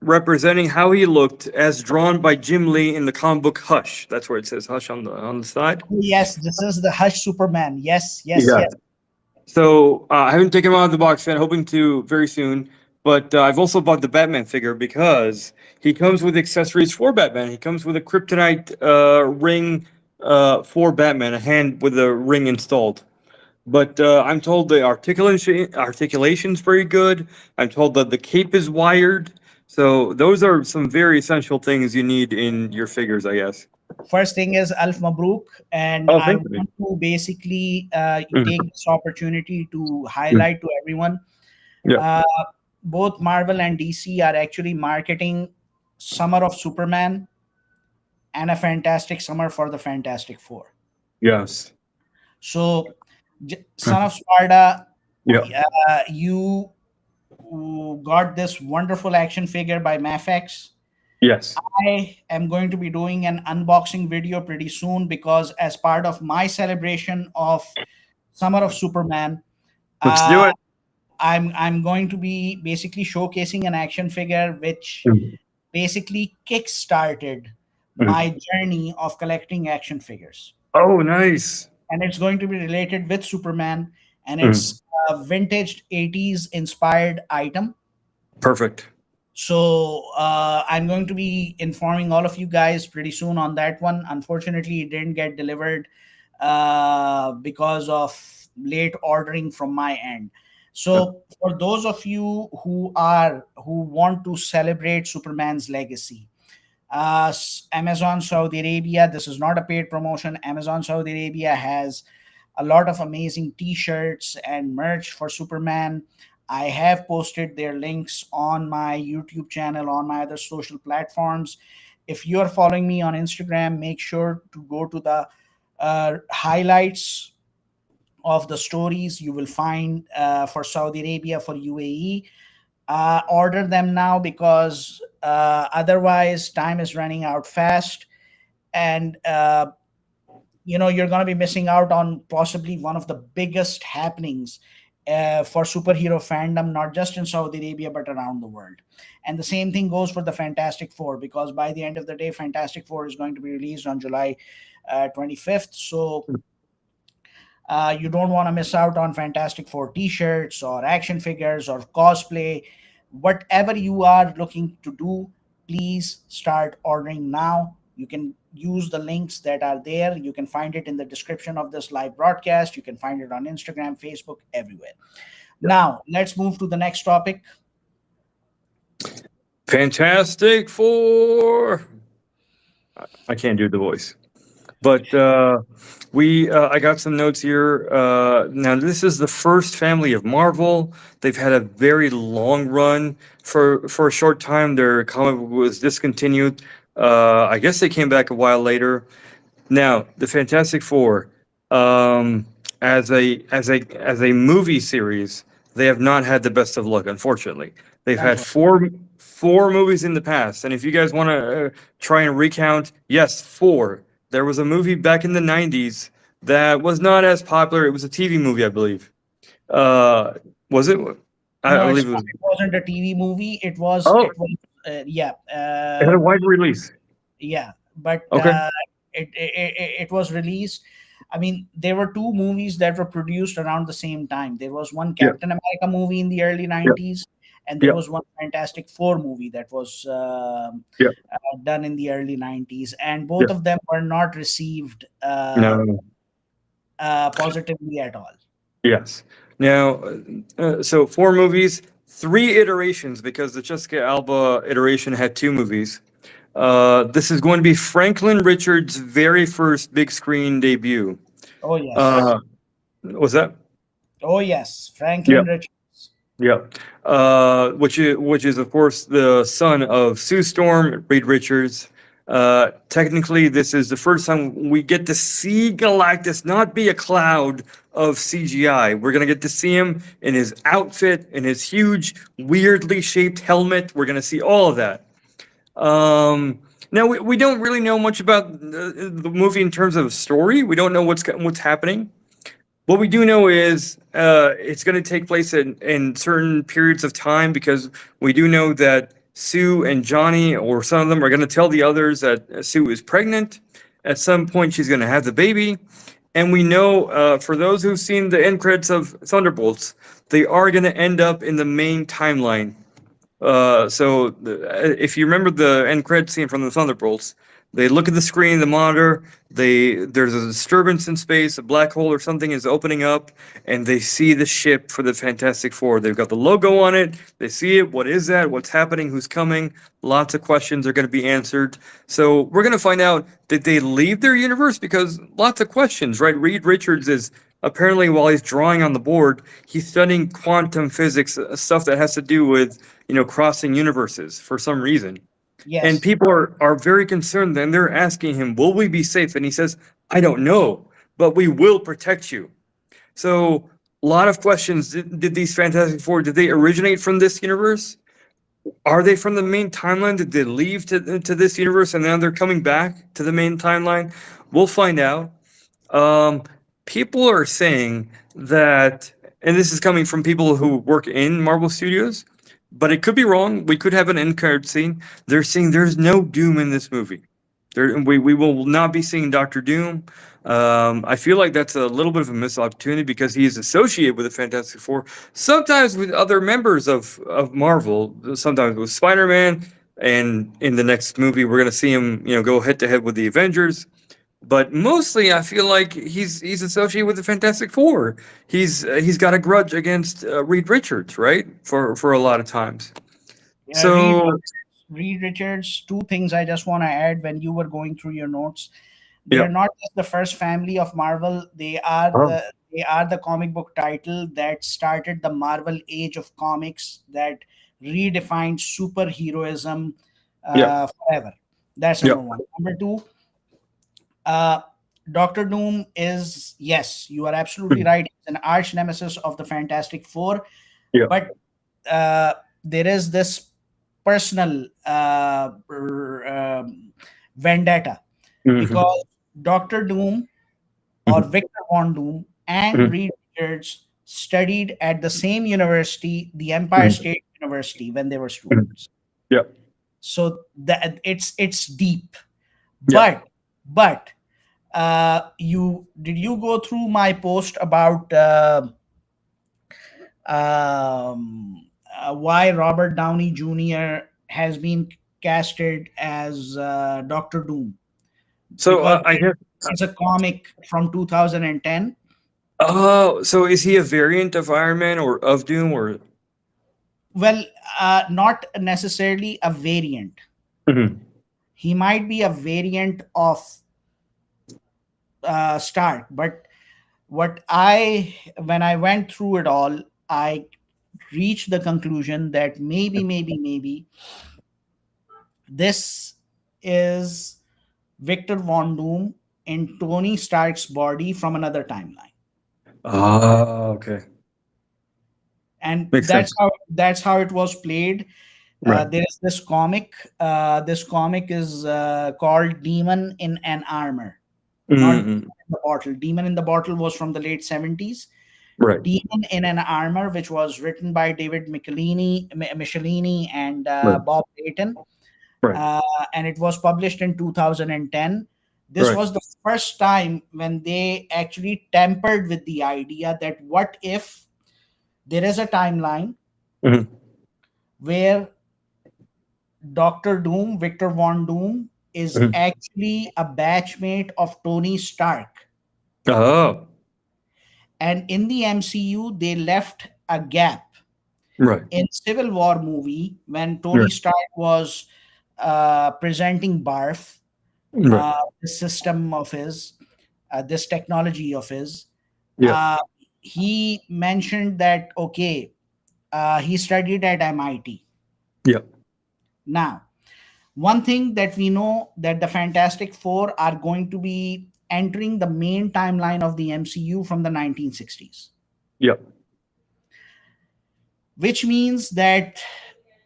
representing how he looked as drawn by Jim Lee in the comic book Hush. That's where it says Hush on the side. Oh, yes, this is the Hush Superman. Yes, yes, Yeah. yes. So I haven't taken him out of the box yet. Hoping to very soon. But I've also bought the Batman figure because he comes with accessories for Batman. He comes with a kryptonite ring for Batman, a hand with a ring installed. But I'm told the articulation's very good. I'm told that the cape is wired. So those are some very essential things you need in your figures, I guess. First thing is Alf Mabruk, and Oh, I thank you. want to basically Mm, take this opportunity to mm, highlight to everyone. yeah. Uh, Both Marvel and DC are actually marketing Summer of Superman and a Fantastic Summer for the Fantastic Four. Yes. So, Son Mm, of Sparda, yeah. you got this wonderful action figure by Mafex. Yes. I am going to be doing an unboxing video pretty soon because, as part of my celebration of Summer of Superman, Let's do uh, it. I'm going to be basically showcasing an action figure which Mm, basically kick-started mm. my journey of collecting action figures, Oh, nice. and it's going to be related with Superman, and Mm, it's a vintage 80s inspired item. perfect. So I'm going to be informing all of you guys pretty soon on that one. Unfortunately, it didn't get delivered because of late ordering from my end. Uh, So for those of you who want to celebrate Superman's legacy, Amazon Saudi Arabia. This is not a paid promotion. Amazon Saudi Arabia has a lot of amazing T-shirts and merch for Superman. I have posted their links on my YouTube channel, on my other social platforms. If you are following me on Instagram, make sure to go to the highlights of the stories you will find for Saudi Arabia, for UAE. Order them now because otherwise time is running out fast, and you're going to be missing out on possibly one of the biggest happenings for superhero fandom, not just in Saudi Arabia but around the world. And the same thing goes for the Fantastic Four, because by the end of the day, Fantastic Four is going to be released on July 25th. So you don't want to miss out on Fantastic Four t-shirts or action figures or cosplay. Whatever you are looking to do, please start ordering now. You can use the links that are there. You can find it in the description of this live broadcast. You can find it on Instagram, Facebook, everywhere. Now, let's move to the next topic. Fantastic Four. I can't do the voice. But we I got some notes here. Now this is the first family of Marvel. They've had a very long run. For a short time their comic book was discontinued. I guess they came back a while later. Now, the Fantastic Four, um, as a movie series, they have not had the best of luck. Unfortunately, they've had Unfortunately. four movies in the past, and if you guys want to try and recount, yes, four. There was a movie back in the '90s that was not as popular. It was a TV movie, I believe. Uh, was it? I No, believe it's it not, was. it wasn't a TV movie. It was, Oh, it was, yeah. it had a wide release. Yeah, but Okay. it was released. I mean, there were two movies that were produced around the same time. There was one Yeah. Captain America movie in the early Yeah. 90s, and there Yeah. was one Fantastic Four movie that was Yeah. done in the early 90s, and Yeah. both of them were not received No. positively at all. Yes. Now, so four movies, three iterations because the Jessica Alba iteration had two movies. This is going to be Franklin Richards' very first big screen debut. Oh, yes. Uh, was that? Oh, yes. Yeah. Franklin Richards. Yeah, which is of course the son of Sue Storm, Reed Richards. Technically, this is the first time we get to see Galactus not be a cloud of CGI. We're gonna get to see him in his outfit, in his huge, weirdly shaped helmet. We're gonna see all of that. Now we don't really know much about the movie in terms of story. We don't know what's happening. What we do know is it's going to take place in certain periods of time because we do know that Sue and Johnny, or some of them, are going to tell the others that Sue is pregnant. At some point, she's going to have the baby. And we know for those who've seen the end credits of Thunderbolts, they are going to end up in the main timeline. If you remember the end credit scene from the Thunderbolts, they look at the screen, the monitor. There's a disturbance in space, a black hole or something is opening up, and they see the ship for the Fantastic Four. They've got the logo on it. They see it. What is that? What's happening? Who's coming? Lots of questions are going to be answered. So we're going to find out, did they leave their universe? Because lots of questions, right? Reed Richards is apparently, while he's drawing on the board, he's studying quantum physics, stuff that has to do with crossing universes for some reason. And Yes. people are very concerned. Then they're asking him, will we be safe? And he says, I don't know, but we will protect you. So a lot of questions. Did these Fantastic Four, did they originate from this universe? Are they from the main timeline? Did they leave to this universe and now they're coming back to the main timeline? We'll find out. Um, People are saying that, and this is coming from people who work in Marvel Studios, but it could be wrong. We could have an end card scene. They're saying there's no Doom in this movie. We will not be seeing Doctor Doom. I feel like that's a little bit of a missed opportunity because he is associated with the Fantastic Four, sometimes with other members of Marvel, sometimes with Spider Man, and in the next movie we're going to see him, go head to head with the Avengers. But mostly, I feel like he's associated with the Fantastic Four. He's got a grudge against Reed Richards, right? For a lot of times. Yeah, So Reed Richards, two things I just want to add when you were going through your notes. They yeah. are not just the first family of Marvel. Oh, They are the comic book title that started the Marvel age of comics, that redefined superheroism yeah. forever. That's Yeah. number one. Number two, uh, Doctor Doom is, yes, you are absolutely Mhm. right. It's an arch nemesis of the Fantastic Four, Yeah. but uh, there is this personal vendetta, Hmm. because Doctor Doom, or Hmm. Victor Von Doom, and Hmm. Reed Richards studied at the same university, the Empire Mhm. State University, when they were Mhm. students. Yeah. So that it's deep. Yeah. But you did you go through my post about why Robert Downey Jr. has been casted as Doctor Doom? So Because I guess. it's a comic from 2010. Oh, so is he a variant of Iron Man or of Doom or? Well, not necessarily a variant. Mhm. He might be a variant of Stark, but what I when I went through it all, I reached the conclusion that maybe this is Victor Von Doom in Tony Stark's body from another timeline. Oh, okay. And Makes sense. that's how it was played. Right. There is this comic. This comic is called Demon in an Armor, not Mhm. Demon in the Bottle. Demon in the Bottle was from the late 70s. Right. Demon in an Armor, which was written by David Michelini and Right. Bob Layton, Right. uh, and it was published in 2010. This Right. was the first time when they actually tampered with the idea that what if there is a timeline Mhm. where Dr. Doom, Victor Von Doom, is Mhm. actually a batchmate of Tony Stark. Oh, And in the MCU, they left a gap. right. In Civil War movie, when Tony Right. Stark was presenting Barf, Right. this system of his, this technology of his, Yeah. uh, he mentioned that, okay, he studied at MIT. Yeah. Now, one thing that we know that the Fantastic Four are going to be entering the main timeline of the MCU from the 1960s, Yeah. which means that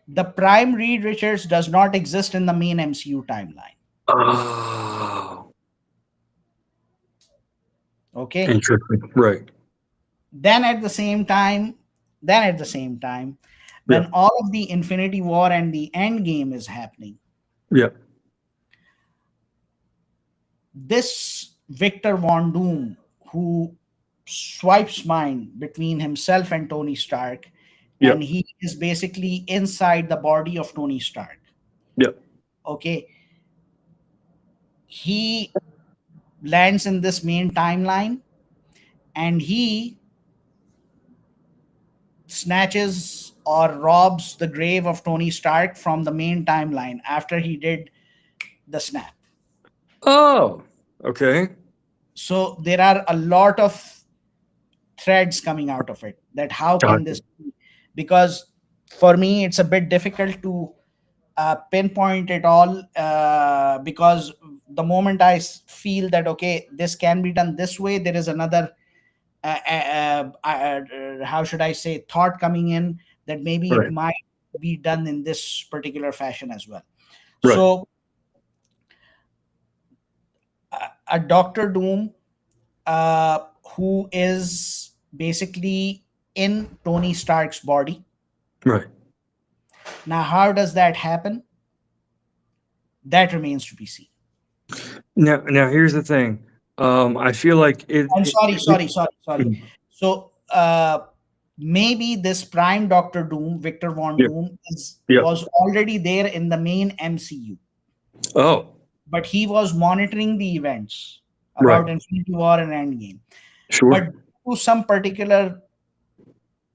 the prime Reed Richards does not exist in the main MCU timeline. Oh, Okay. interesting. Right. Then at the same time, then at the same time, Yeah. when all of the Infinity War and the End Game is happening, Yeah. this Victor Von Doom, who swipes mind between himself and Tony Stark, Yeah. and he is basically inside the body of Tony Stark. Yeah. Okay, he lands in this main timeline, and he snatches or robs the grave of Tony Stark from the main timeline after he did the snap. Oh, okay. So there are a lot of threads coming out of it, that how can Gotcha. this be? Because for me it's a bit difficult to pinpoint it all, because the moment feel that okay, this can be done this way, there is another how should I say, thought coming in that maybe it Right. might be done in this particular fashion as well. Right. So a Doctor Doom, uh, who is basically in Tony Stark's body. Right. Now, how does that happen? That remains to be seen. Now here's the thing. I feel like I'm sorry, sorry. Mhm. So, maybe this Prime Doctor Doom, Victor Von Yeah. Doom, is Yeah. was already there in the main MCU, Oh, but he was monitoring the events right. about Infinity War and Endgame. Sure. But to some particular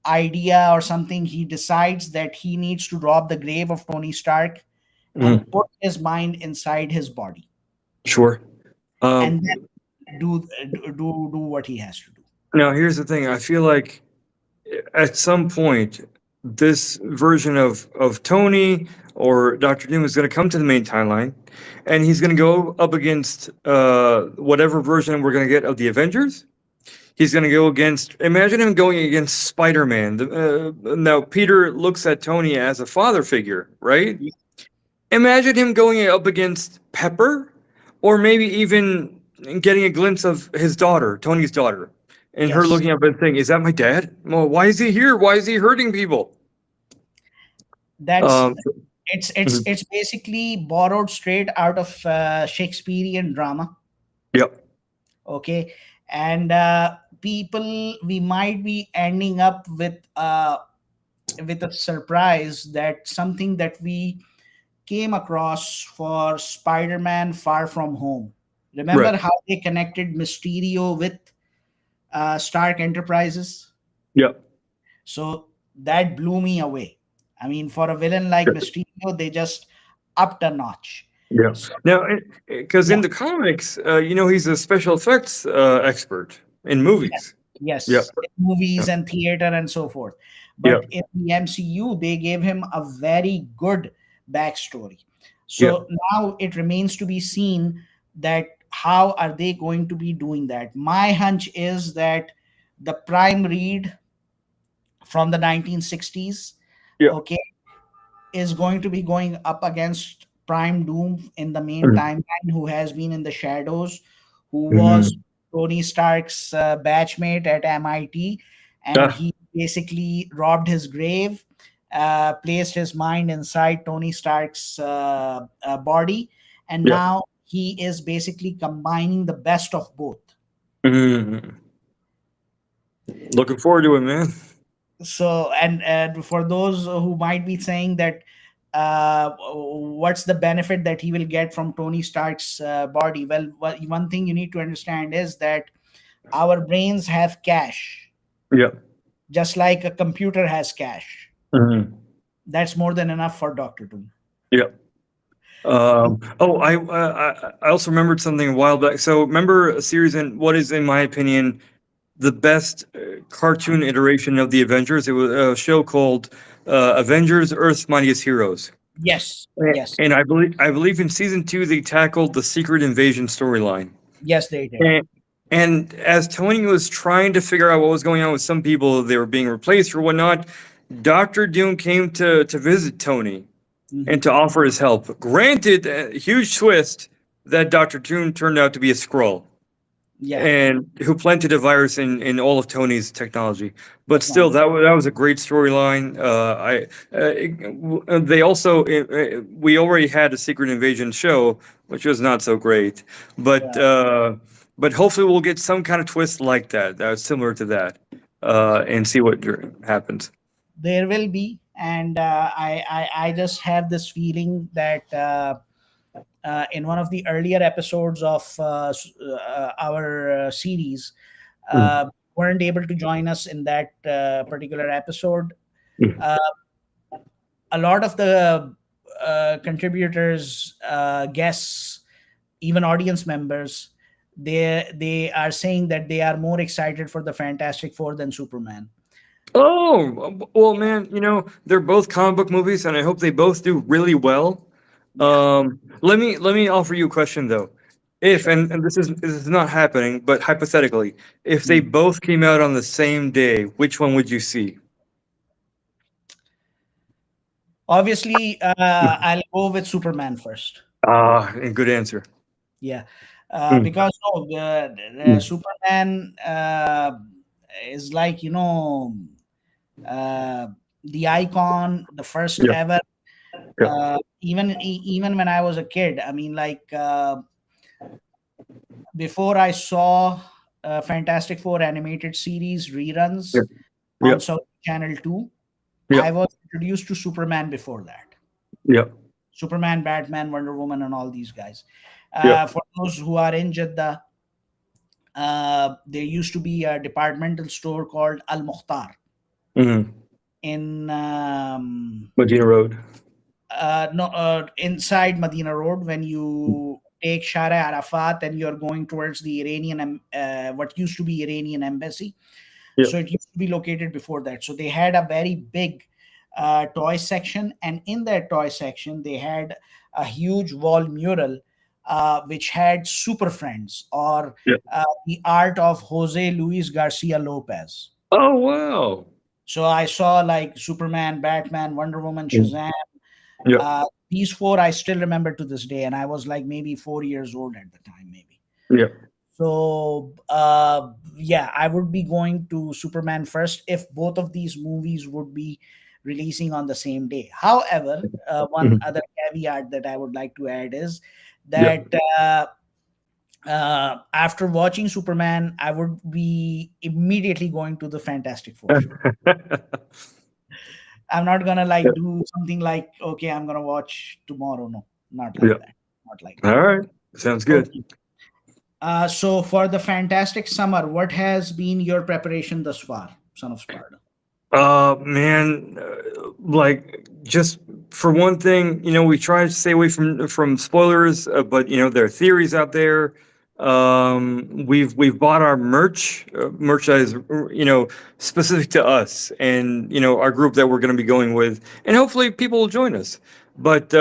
idea or something, he decides that he needs to rob the grave of Tony Stark and Mhm. put his mind inside his body, Sure. and Um, then do what he has to do. Now here's the thing. I feel like at some point, this version of Tony or Doctor Doom is going to come to the main timeline, and he's going to go up against whatever version we're going to get of the Avengers. He's going to go against. Imagine him going against Spider Man. Now Peter looks at Tony as a father figure, right? Imagine him going up against Pepper, or maybe even getting a glimpse of his daughter, Tony's daughter. and her Yes, looking up and saying, "Is that my dad? Well, why is he here? Why is he hurting people?" that's Um, it's it's mhm. it's basically borrowed straight out of Shakespearean drama. Yep. Okay, and people, we might be ending up with a surprise that something that we came across for Spider-Man Far From Home. Right. Remember how they connected Mysterio with Stark Enterprises? Yep. So that blew me away. I mean, for a villain like Mysterio, they just upped a notch. Yeah. So Now, because in yeah, the comics, he's a special effects expert in yes, movies. Yep. yes, in movies Yep. and theater and so forth. But Yep. in the MCU, they gave him a very good backstory. Yep. So now it remains to be seen that how are they going to be doing that. My hunch is that the prime read from the 1960s, Yep. okay, is going to be going up against Prime Doom in the main Mhm. timeline, who has been in the shadows, who was Mhm. Tony Stark's batchmate at MIT, and Ah, he basically robbed his grave, placed his mind inside Tony Stark's body, and yep. now he is basically combining the best of both. Mhm. Looking forward to it, man. So, and for those who might be saying that what's the benefit that he will get from Tony Stark's body, well, one thing you need to understand is that our brains have cache, Yep. just like a computer has cache. Mhm. That's more than enough for Dr. Doom. Yep. I also remembered something a while back. So remember a series in what is, in my opinion, the best cartoon iteration of the Avengers. It was a show called Avengers: Earth's Mightiest Heroes. Yes, yes, And I believe in season two they tackled the Secret Invasion storyline. yes, they did. And as Tony was trying to figure out what was going on with some people, they were being replaced or whatnot. Doctor Doom came to visit Tony and Hmm. to offer his help. Granted, a huge twist that Doctor Doom turned out to be a Skrull Yeah, and who planted a virus in all of Tony's technology. But still, technology. that was a great storyline. They also we already had a Secret Invasion show, which was not so great. But Yeah, uh, but hopefully we'll get some kind of twist like that, that's similar to that, and see what happens. there will be, and I just have this feeling that. In one of the earlier episodes of our series, Mm, weren't able to join us in that particular episode. mm. Uh, a lot of the contributors, guests, even audience members, they are saying that they are more excited for the Fantastic Four than Superman. Oh, well, man, they're both comic book movies, and I hope they both do really well. Yeah, Let me offer you a question though. If sure. and this is not happening, but hypothetically, if they Mm. both came out on the same day, which one would you see? Obviously, I'll go with Superman first. Ah, a good answer. Yeah, Mm, because no, the mm, Superman is like, uh, the icon, the first yeah, ever. yeah, Even when I was a kid, I mean, like before I saw Fantastic Four animated series yeah, reruns yeah, on South Channel 2, yeah, I was introduced to Superman before that. yeah, Superman, Batman, Wonder Woman, and all these guys. yeah. For those who are in Jeddah, there used to be a departmental store called Al Mukhtar Mm-hmm. in Medina Road. no inside Medina Road. When you take Shara Arafat and you're going towards the what used to be Iranian embassy, Yeah, so it used to be located before that. So they had a very big toy section, and in that toy section they had a huge wall mural which had Super Friends, or yeah. the art of Jose Luis Garcia Lopez. Oh wow. So I saw like Superman, Batman, Wonder Woman, Mm, Shazam. yeah, These four I still remember to this day, and I was like maybe 4 years old at the time, maybe. yeah. So yeah, I would be going to Superman first if both of these movies would be releasing on the same day. However, one Mhm. other caveat that I would like to add is Yep. that after watching Superman, I would be immediately going to the Fantastic Four show. I'm not gonna like Yep. do something like, okay, I'm gonna watch tomorrow. No, not like Yep. that. Not like that. All right. Sounds good. Okay. So for the fantastic summer, what has been your preparation thus far, Son of Sparda? Man, like just for one thing, we try to stay away from spoilers, but there are theories out there. We've bought our merchandise, specific to us and our group that we're going to be going with, and hopefully people will join us. But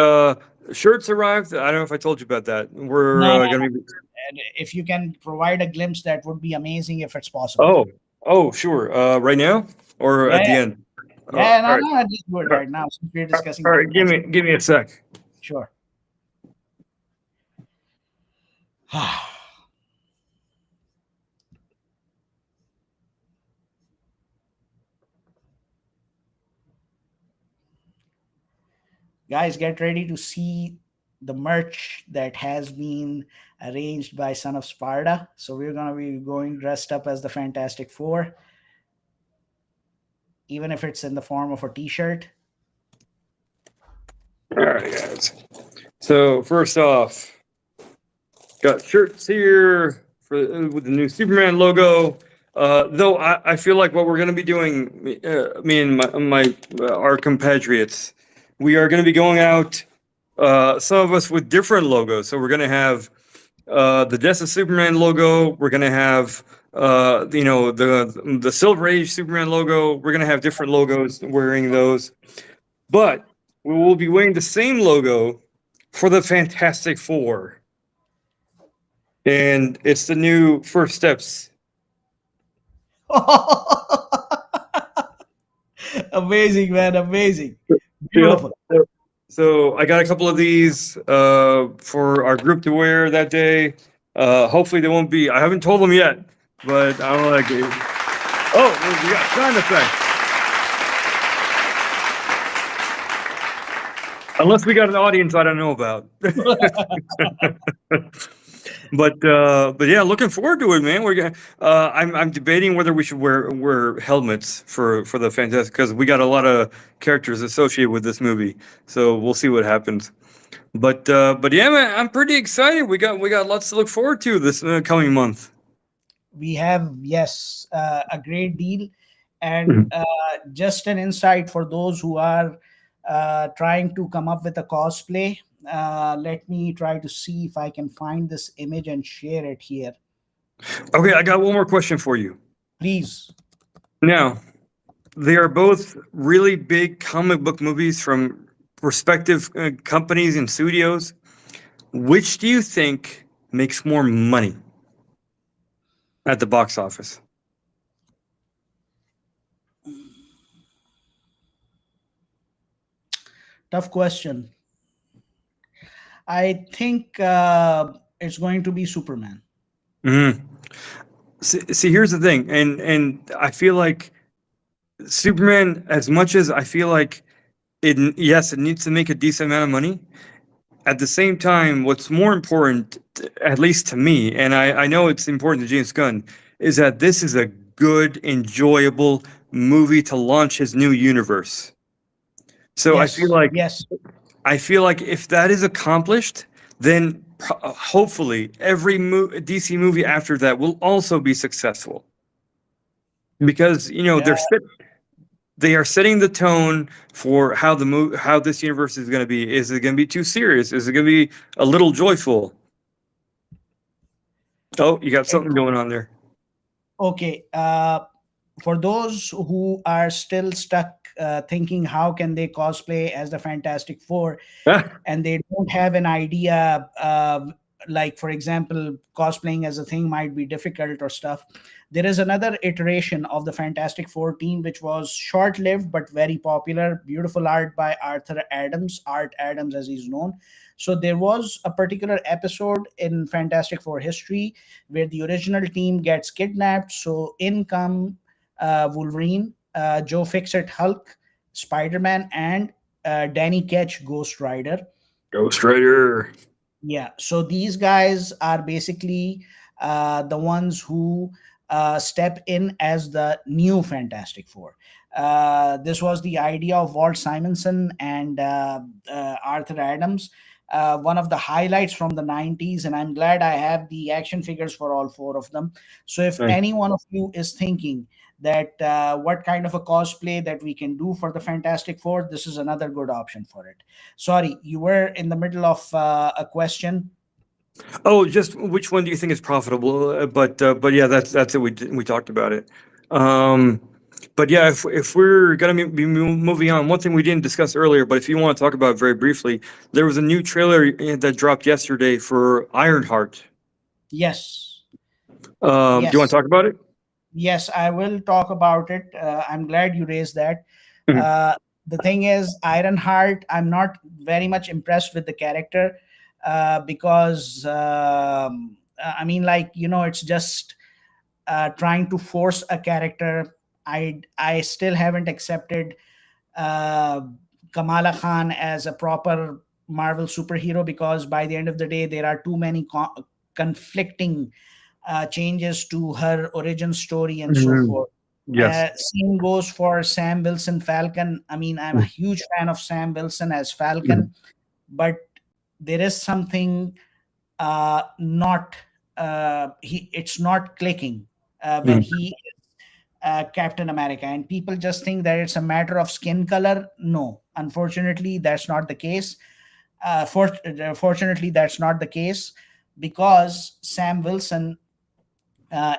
shirts arrived. I don't know if I told you about that. We're No, no, going no. to be. And if you can provide a glimpse, that would be amazing if it's possible. Oh, oh, sure. Right now or Yeah, at yeah, the end? yeah. All No, right. no, just do it All right. right now since we're All discussing right, give fantastic. me a sec. Sure. Guys, get ready to see the merch that has been arranged by Son of Sparda. So we're gonna be going dressed up as the Fantastic Four, even if it's in the form of a T-shirt. All right, guys. So first off, got shirts here for with the new Superman logo. Though I feel like what we're going to be doing, me and our compatriots, we are going to be going out. Some of us with different logos. So we're going to have the Death of Superman logo. We're going to have the Silver Age Superman logo. We're going to have different logos wearing those. But we will be wearing the same logo for the Fantastic Four. And it's the new First Steps. Amazing, man, amazing, Yep. beautiful. So I got a couple of these for our group to wear that day. Hopefully they won't be. I haven't told them yet, but I'm like, oh, we got sound effects. Unless we got an audience I don't know about. But yeah, looking forward to it, man. We're gonna. I'm debating whether we should wear helmets for the Fantastic because we got a lot of characters associated with this movie. So we'll see what happens. But yeah, man, I'm pretty excited. We got lots to look forward to this coming month. We have, yes, a great deal, and Mhm. just an insight for those who are trying to come up with a cosplay. Let me try to see if I can find this image and share it here, Okay, I got one more question for you. please. Now, they are both really big comic book movies from respective companies and studios. Which do you think makes more money at the box office? Tough question. I think it's going to be Superman. Mhm. See, here's the thing, and I feel like Superman, as much as I feel like yes, it needs to make a decent amount of money. At the same time, what's more important, at least to me, and I know it's important to James Gunn, is that this is a good, enjoyable movie to launch his new universe. So Yes, yes. I feel like if that is accomplished, then hopefully every DC movie after that will also be successful because Yeah, they are setting the tone for how this universe is going to be. Is it going to be too serious? Is it going to be a little joyful? Oh, you got it, something going on there. okay. For those who are still stuck thinking how can they cosplay as the Fantastic Four, Ah, and they don't have an idea. like for example cosplaying as a thing might be difficult or stuff, there is another iteration of the Fantastic Four team which was short lived but very popular. Beautiful art by Art Adams as he's known. So there was a particular episode in Fantastic Four history where the original team gets kidnapped. So in come Wolverine, Joe Fixit Hulk, Spider-Man, and Danny Ketch Ghost Rider. Ghost Rider. Yeah, so these guys are basically the ones who step in as the new Fantastic Four. This was the idea of Walt Simonson and Arthur Adams. One of the highlights from the 90s, and I'm glad I have the action figures for all four of them. So, if Nice. any one of you is thinking that what kind of a cosplay that we can do for the Fantastic Four, this is another good option for it. Sorry, you were in the middle of a question. Oh, just which one do you think is profitable? But yeah, that's it. We talked about it. Um, but yeah, if we're gonna be moving on, one thing we didn't discuss earlier, but if you want to talk about it very briefly, there was a new trailer that dropped yesterday for Ironheart. Yes, Do you want yes, to talk about it? yes, I will talk about it. I'm glad you raised that. Mhm. Uh, the thing is, Ironheart, I'm not very much impressed with the character because, I mean, like, it's just trying to force a character. I still haven't accepted uh, Kamala Khan as a proper Marvel superhero because by the end of the day, there are too many conflicting changes to her origin story and so Mhm. forth. Yes. Same goes for Sam Wilson Falcon. I mean, I'm a Mhm. huge fan of Sam Wilson as Mhm. Falcon, but there is something not he it's not clicking when Mhm. he Captain America, and people just think that it's a matter of skin color. No, unfortunately, that's not the case. Fortunately, that's not the case because Sam Wilson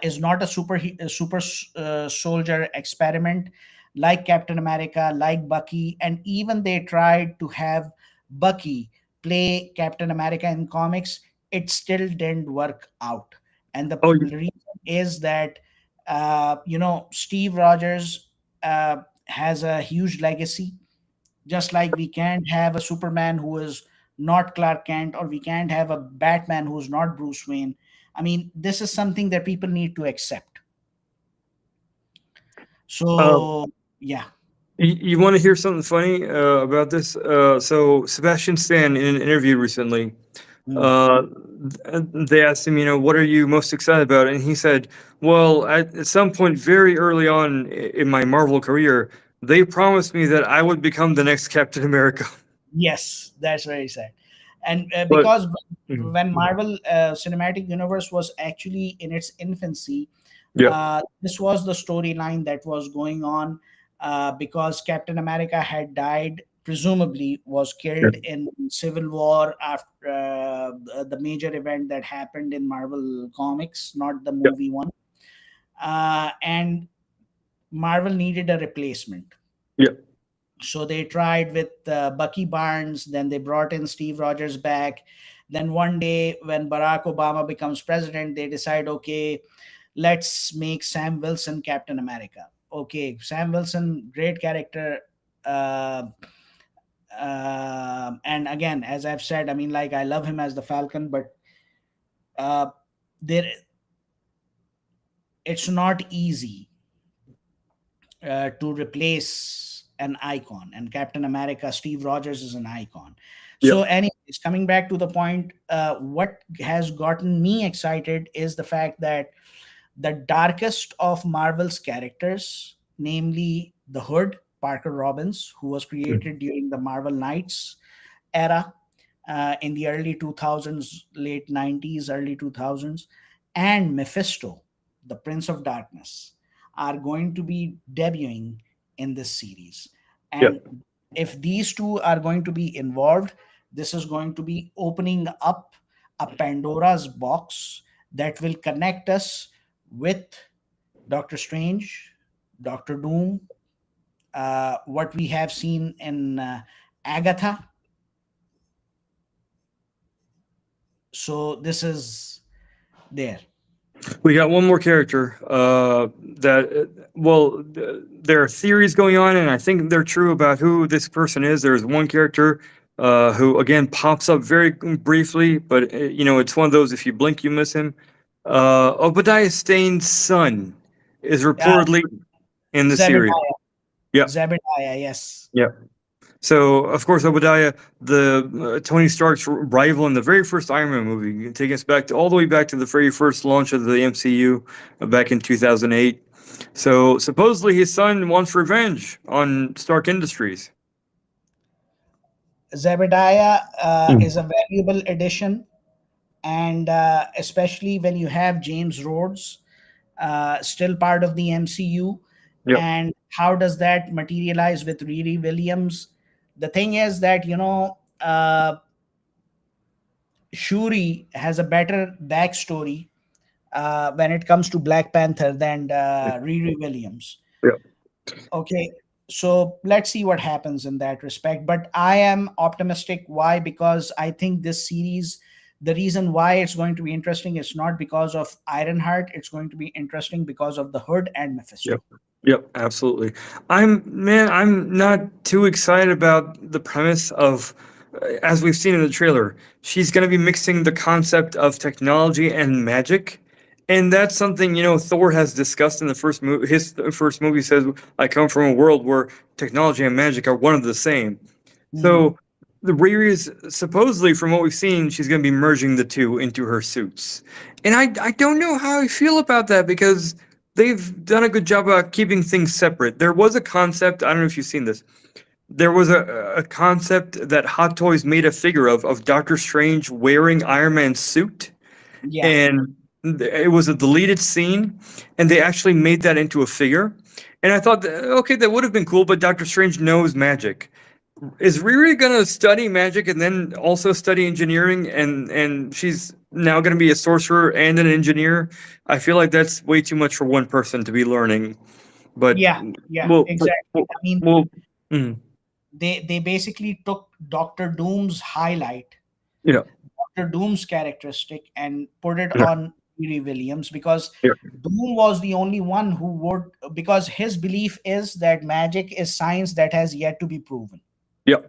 is not a super soldier experiment like Captain America, like Bucky, and even they tried to have Bucky play Captain America in comics. It still didn't work out, and the Oh, reason is that Steve Rogers has a huge legacy. Just like we can't have a Superman who is not Clark Kent, or we can't have a Batman who's not Bruce Wayne. I mean, this is something that people need to accept. uh, So, yeah. you want to hear something funny about this? So Sebastian Stan in an interview recently, Hmm. uh, they asked him, what are you most excited about? And he said, well, at some point very early on in my Marvel career, they promised me that I would become the next Captain America. Yes, that's very sad. And But because Mhm. when Marvel Cinematic Universe was actually in its infancy, Yeah, this was the storyline that was going on because Captain America had died, presumably was yeah, killed in Civil War after the major event that happened in Marvel Comics, not the yeah, movie one. And Marvel needed a replacement. yeah, So they tried with Bucky Barnes, then they brought in Steve Rogers back. Then one day, when Barack Obama becomes president, they decide, okay, let's make Sam Wilson Captain America. Okay, Sam Wilson, great character. Uh, and again, as I've said, I mean, like, I love him as the Falcon, but uh, there, it's not easy to replace an icon, and Captain America Steve Rogers is an icon. yeah, So anyways, coming back to the point, what has gotten me excited is the fact that the darkest of Marvel's characters, namely the Hood, Parker Robbins, who was Mhm. created during the Marvel Knights era in the early 2000s, late 90s, early 2000s, and Mephisto, the Prince of Darkness, are going to be debuting in this series. yeah. And if these two are going to be involved, this is going to be opening up a Pandora's box that will connect us with Doctor Strange, Doctor Doom, what we have seen in Agatha, So this is there. We got one more character there are theories going on, and I think they're true about who this person is. There's one character who, again, pops up very briefly, but it's one of those, if you blink, you miss him. Obadiah Stane's son is Yeah, reportedly in the series. Zebediah. Yep, Zebediah, yes. yep. So, of course, Obadiah, the Tony Stark's rival in the very first Iron Man movie, taking us back to all the way back to the very first launch of the MCU back in 2008. So, supposedly, his son wants revenge on Stark Industries. Zebediah is Mm. a valuable addition, and especially when you have James Rhodes still part of the MCU, Yep, and how does that materialize with Riri Williams? The thing is that Shuri has a better backstory when it comes to Black Panther than Riri Williams. yep, Okay, so let's see what happens in that respect. But I am optimistic. Why? Because I think this series, the reason why it's going to be interesting is not because of Ironheart. It's going to be interesting because of the Hood and yep. Mephisto. Yep, absolutely. I'm not too excited about the premise of, as we've seen in the trailer, she's going to be mixing the concept of technology and magic, and that's something Thor has discussed in the first movie. His first movie says, "I come from a world where technology and magic are one of the same." Mhm. So the Riri is supposedly, from what we've seen, she's going to be merging the two into her suits, and I don't know how I feel about that because they've done a good job about keeping things separate. There was a concept, I don't know if you've seen this. There was a concept that Hot Toys made a figure of Doctor Strange wearing Iron Man's suit, Yeah, and it was a deleted scene, and they actually made that into a figure. And I thought, okay, that would have been cool, but Doctor Strange knows magic. Is Riri gonna study magic and then also study engineering, and she's now gonna be a sorcerer and an engineer? I feel like that's way too much for one person to be learning. But yeah, yeah, well, but, exactly. well, I mean, well mm, they basically took Doctor Doom's highlight, yeah, Doctor Doom's characteristic, and put it yeah, on Riri Williams because yeah, Doom was the only one who would, because his belief is that magic is science that has yet to be proven. yeah,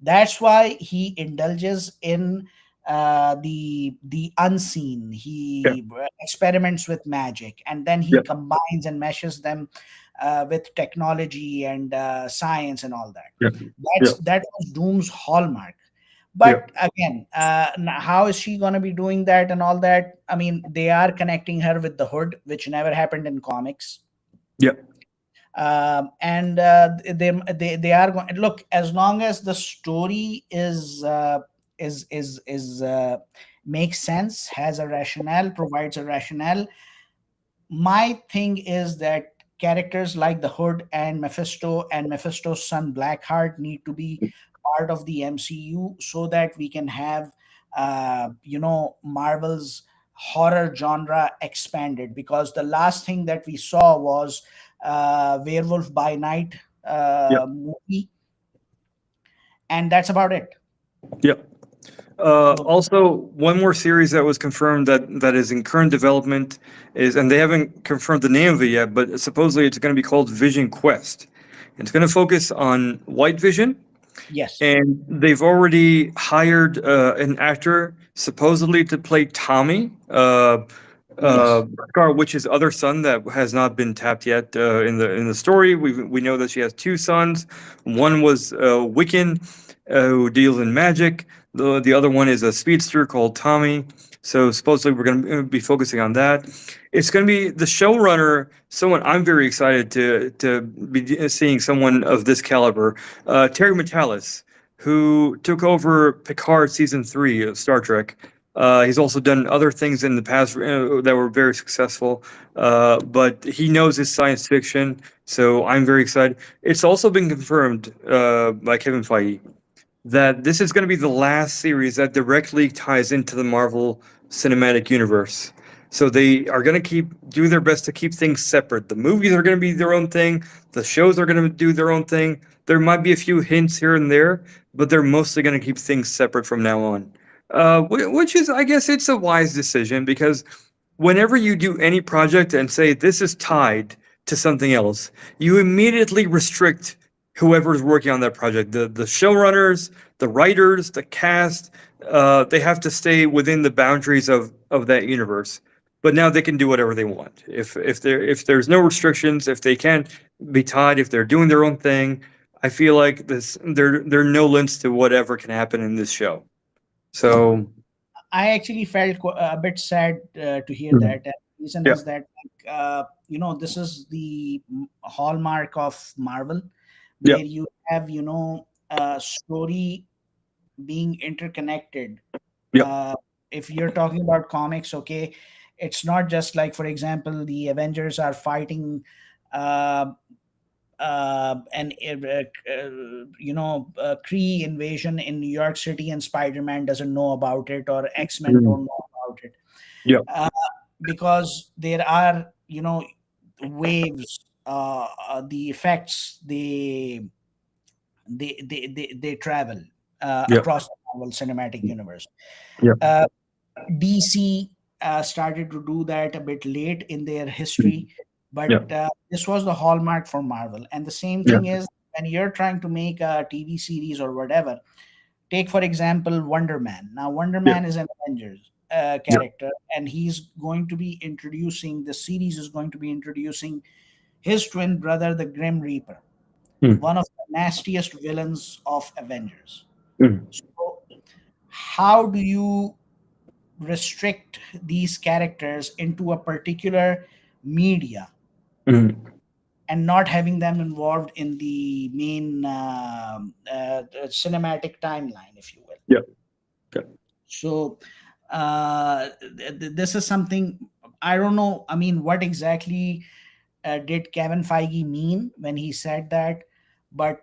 That's why he indulges in the unseen. yeah, He experiments with magic, and then he yeah, combines and meshes them with technology and science and all that. yeah, yeah, That was Doom's hallmark. yeah, But again, how is she going to be doing that and all that? I mean, they are connecting her with the Hood, which never happened in comics. yeah, And they are going, look, as long as the story is makes sense, has a rationale, provides a rationale. My thing is that characters like the Hood and Mephisto's son Blackheart need to be part of the MCU so that we can have Marvel's horror genre expanded, because the last thing that we saw was Werewolf by Night yeah, movie, and that's about it. yeah. So Also, one more series that was confirmed that is in current development is, and they haven't confirmed the name of it yet, but supposedly it's going to be called Vision Quest. It's going to focus on White Vision, yes, and they've already hired an actor supposedly to play Tommy, yes, Scarlet Witch's other son that has not been tapped yet in the story. We know that she has two sons. One was Wiccan, who deals in magic. The other one is a speedster called Tommy. So supposedly we're going to be focusing on that. It's going to be the showrunner. Someone I'm very excited to be seeing someone of this caliber. Terry Matalas, who took over Picard season 3 of Star Trek. He's also done other things in the past that were very successful, but he knows his science fiction, so I'm very excited. It's also been confirmed by Kevin Feige that this is going to be the last series that directly ties into the Marvel Cinematic Universe. So they are going to do their best to keep things separate. The movies are going to be their own thing. The shows are going to do their own thing. There might be a few hints here and there, but they're mostly going to keep things separate from now on. Which is, I guess, it's a wise decision because whenever you do any project and say this is tied to something else, you immediately restrict whoever's working on that project. The showrunners, the writers, the cast, they have to stay within the boundaries of that universe. But now they can do whatever they want. If there's no restrictions, if they can't be tied, if they're doing their own thing, I feel like there are no limits to whatever can happen in this show. So I actually felt a bit sad to hear mhm. that. And the reason Yeah, is that, this is the hallmark of Marvel, yeah, where you have, a story being interconnected. yeah, Uh, if you're talking about comics, okay, it's not just like, for example, the Avengers are fighting. Uh, an Kree invasion in New York City, and Spider-Man doesn't know about it, or X-Men mhm, don't know about it, yeah, uh, because there are, waves, the effects, they travel yeah, across the Marvel Cinematic Universe. yeah, Uh, DC started to do that a bit late in their mhm, history, but yeah, this was the hallmark for Marvel. And the same yeah, thing is when you're trying to make a TV series or whatever. Take for example Wonder Man. Now Wonder yeah, Man is an Avengers yeah, character, and he's going to be introducing the series is going to be introducing his twin brother, the Grim Reaper, mhm, one of the nastiest villains of Avengers. mhm, So how do you restrict these characters into a particular media mhm, and not having them involved in the main cinematic timeline, if you will? yeah, yeah, So this is something I don't know. I mean, what exactly did Kevin Feige mean when he said that? But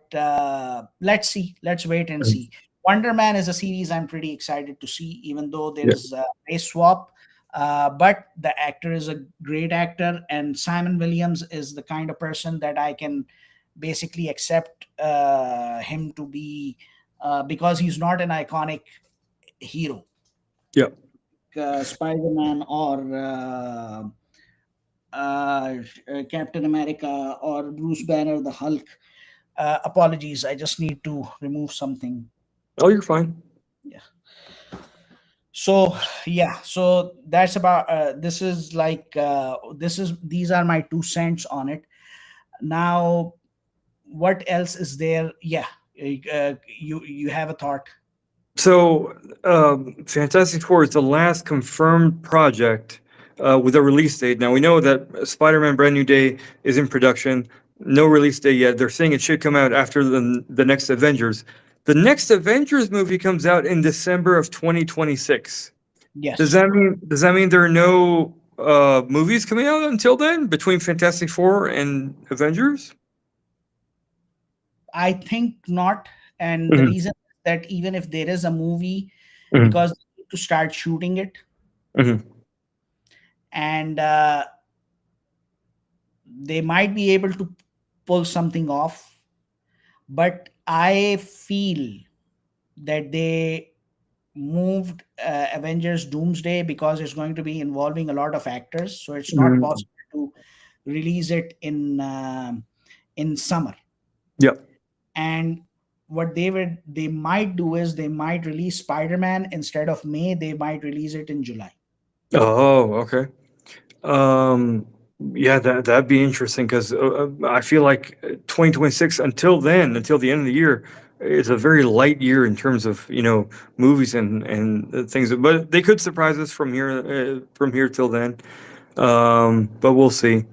let's see. Let's wait and mhm, see. Wonder Man is a series I'm pretty excited to see, even though there yeah, is a race swap. But the actor is a great actor, and Simon Williams is the kind of person that I can basically accept him to be, because he's not an iconic hero, yeah. Spider-Man or Captain America or Bruce Banner, the Hulk. Apologies, I just need to remove something. Oh, you're fine. Yeah. So yeah, so that's about. This is like these are my 2 cents on it. Now, what else is there? Yeah, you have a thought? So, Fantastic Four is the last confirmed project with a release date. Now we know that Spider-Man: Brand New Day is in production. No release date yet. They're saying it should come out after the next Avengers. The next Avengers movie comes out in December of 2026. Yes, Does that mean there are no movies coming out until then between Fantastic Four and Avengers? I think not. And the Hmm. reason is that even if there is a movie, Hmm. because they need to start shooting it, Hmm. and they might be able to pull something off, but I feel that they moved Avengers Doomsday because it's going to be involving a lot of actors, so it's not Hmm. possible to release it in summer. Yeah. And what they might do is they might release Spider-Man instead of May. They might release it in July. Oh, okay. Um, yeah, that'd be interesting because I feel like 2026 until then, until the end of the year, is a very light year in terms of movies and things. But they could surprise us from here till then. But we'll see.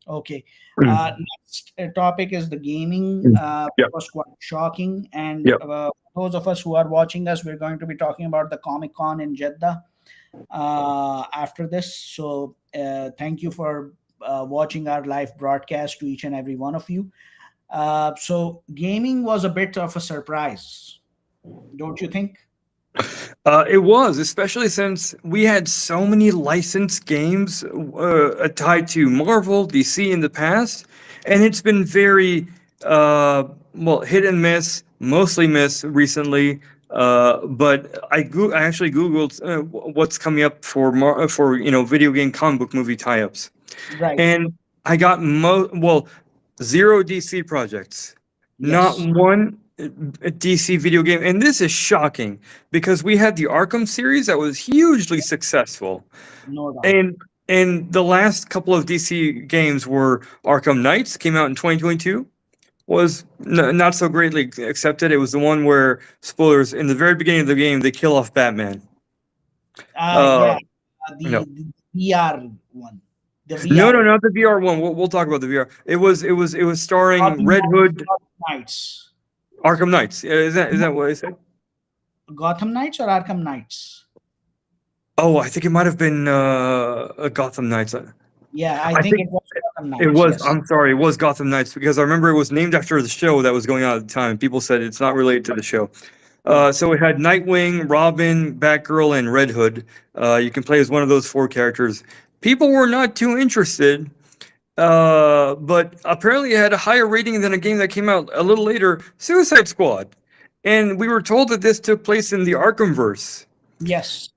Okay. Mm, Next topic is the gaming. mm, It yep, was quite shocking. And yep. those of us who are watching us, we're going to be talking about the Comic Con in Jeddah after this. So thank you for watching our live broadcast, to each and every one of you. So gaming was a bit of a surprise, don't you think? It was, especially since we had so many licensed games tied to Marvel, DC in the past, and it's been very well hit and miss, mostly miss recently. But I actually googled what's coming up for video game comic book movie tie-ups, Right. and I got zero DC projects, not Yes. one DC video game, and this is shocking because we had the Arkham series that was hugely successful, No doubt. and the last couple of DC games were Arkham Knights came out in 2022, was not so greatly accepted. It was the one where, spoilers, in the very beginning of the game they kill off Batman. Uh, Yeah. no, The VR one. The no, VR. not the VR one. We'll talk about the VR. It was starring Gotham Red Knights. Hood, Gotham Knights. Arkham Knights. Is that what I said? Gotham Knights or Arkham Knights? Oh, I think it might have been Gotham Knights. Yeah, I I think think it was Gotham it Knights. was. Yes. I'm sorry, it was Gotham Knights because I remember it was named after the show that was going on at the time. People said it's not related to the show. Yeah. So it had Nightwing, Robin, Batgirl, and Red Hood. You can play as one of those four characters. People were not too interested, but apparently it had a higher rating than a game that came out a little later, Suicide Squad. And we were told that this took place in the Arkhamverse. Yes.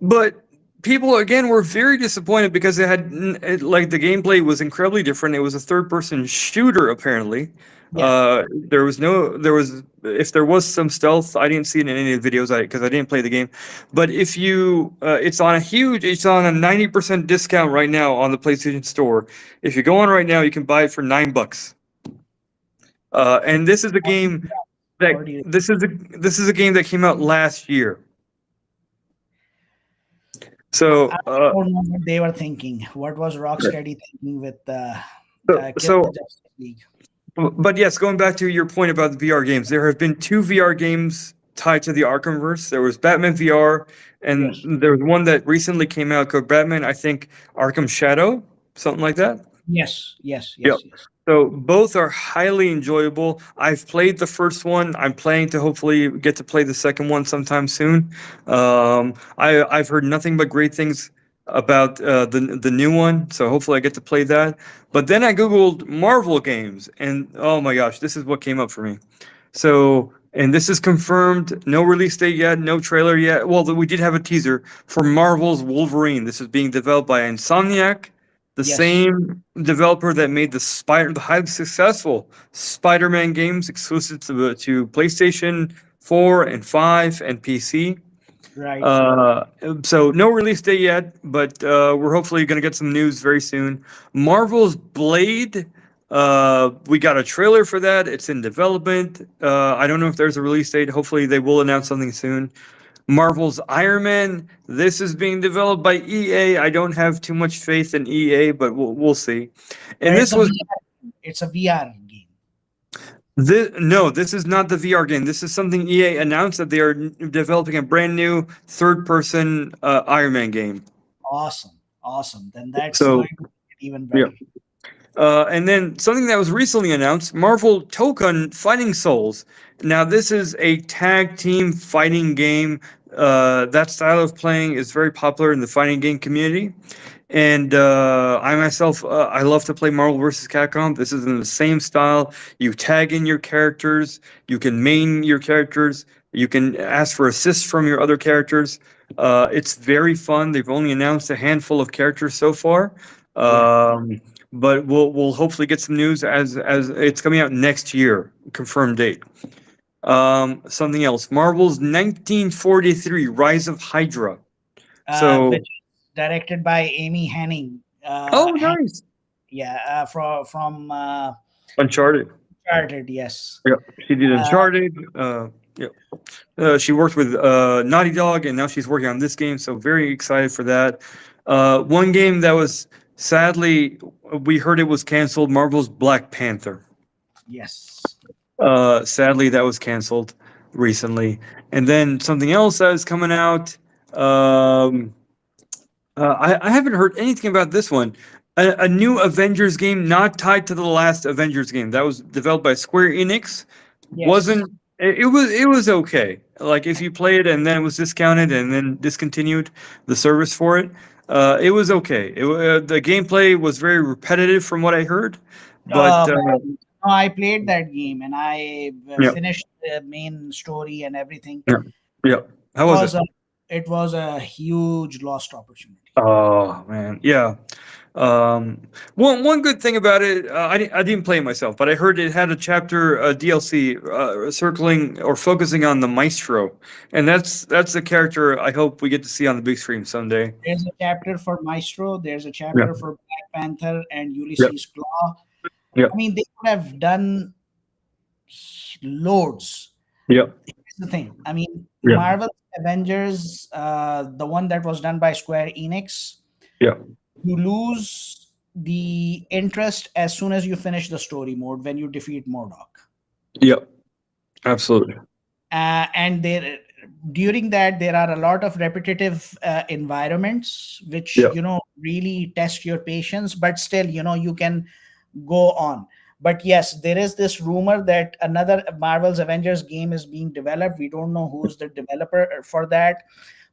But people again were very disappointed because like the gameplay was incredibly different. It was a third person shooter apparently. Yeah. There was if there was some stealth, I didn't see it in any of the videos because I didn't play the game. But if you it's on a 90% discount right now on the PlayStation Store. If you go on right now, you can buy it for $9. And this is a game that 40. this is a game that came out last year. I So don't know what they were thinking. What was Rocksteady thinking with So, Kill the so, Justice League? but yes, going back to your point about the VR games, there have been two VR games tied to the Arkhamverse. There was Batman VR, and Yes. there was one that recently came out called Batman, I think Arkham Shadow, something like that. Yes. Yes. Yep. Yes. Yes. So both are highly enjoyable. I've played the first one. I'm planning to hopefully get to play the second one sometime soon. I've heard nothing but great things about the new one, so hopefully I get to play that. But then I googled Marvel games, and oh my gosh, this is what came up for me. So, and this is confirmed. No release date yet. No trailer yet. Well, we did have a teaser for Marvel's Wolverine. This is being developed by Insomniac, the Yes. same developer that made the highly successful Spider-Man games exclusive to PlayStation 4 and 5 and PC. Right. Uh, so no release date yet, but we're hopefully going to get some news very soon. Marvel's Blade, we got a trailer for that. It's in development. I don't know if there's a release date. Hopefully they will announce something soon. Marvel's Iron Man, this is being developed by EA. I don't have too much faith in EA, but we'll see. And But this was it's a VR game. this is not the VR game. This is something EA announced that they are developing a brand new third-person Iron Man game. Awesome. Awesome. Then that's So going to get even yeah. better. And then something that was recently announced: Marvel Tokon Fighting Souls. Now this is a tag team fighting game. That style of playing is very popular in the fighting game community. And I myself, I love to play Marvel vs. Capcom. This is in the same style. You tag in your characters. You can main your characters. You can ask for assists from your other characters. It's very fun. They've only announced a handful of characters so far, Yeah. but we'll hopefully get some news as it's coming out next year, confirmed date. Something else. Marvel's 1943 Rise of Hydra. Which So, is directed by Amy Henning. oh, nice. Yeah. From Uncharted. Uncharted. Yes. Yeah, she did Uh, Uncharted. Yeah, she worked with Naughty Dog, and now she's working on this game. So very excited for that. One game that was sadly we heard it was canceled. Marvel's Black Panther. yes. Sadly, that was canceled recently. And then something else that is coming out. Um, I haven't heard anything about this one. A new Avengers game not tied to the last Avengers game that was developed by Square Enix. Yes. Wasn't it was okay. Like if you play it and then it was discounted and then discontinued the service for it, it was okay. The gameplay was very repetitive from what I heard, but Uh, No, I played that game and I Yeah, finished the main story and everything. yeah, yeah. How was it? Was a it was a huge lost opportunity. Oh man, yeah. Um, one good thing about it, I didn't play it myself, but I heard it had a chapter DLC circling or focusing on the Maestro, and that's the character I hope we get to see on the big screen someday. There's a chapter for Maestro. There's a Yeah, chapter for Black Panther and yeah, Ulysses Claw. yeah, I mean, they could have done loads. yeah, Here's the thing. I mean, yeah, Marvel's Avengers, the one that was done by Square Enix, yeah, you lose the interest as soon as you finish the story mode when you defeat Mordok. yeah. Absolutely. And there during that there are a lot of repetitive environments which Yeah, really test your patience, but still you can go on. But yes, there is this rumor that another Marvel's Avengers game is being developed. We don't know who's the developer for that,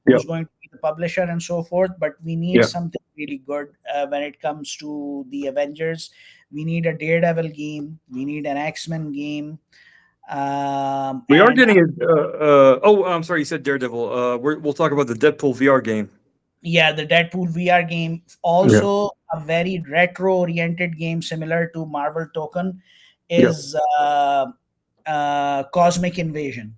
yeah, who's going to be the publisher and so forth, but we need yeah. something really good when it comes to the Avengers. We need a Daredevil game, we need an X-Men game, We are and getting it. Oh, I'm sorry. You said Daredevil. We'll talk about the Deadpool VR game. yeah, the Deadpool VR game, Yeah, also a very retro oriented game similar to Marvel Token, yeah. is Cosmic Invasion.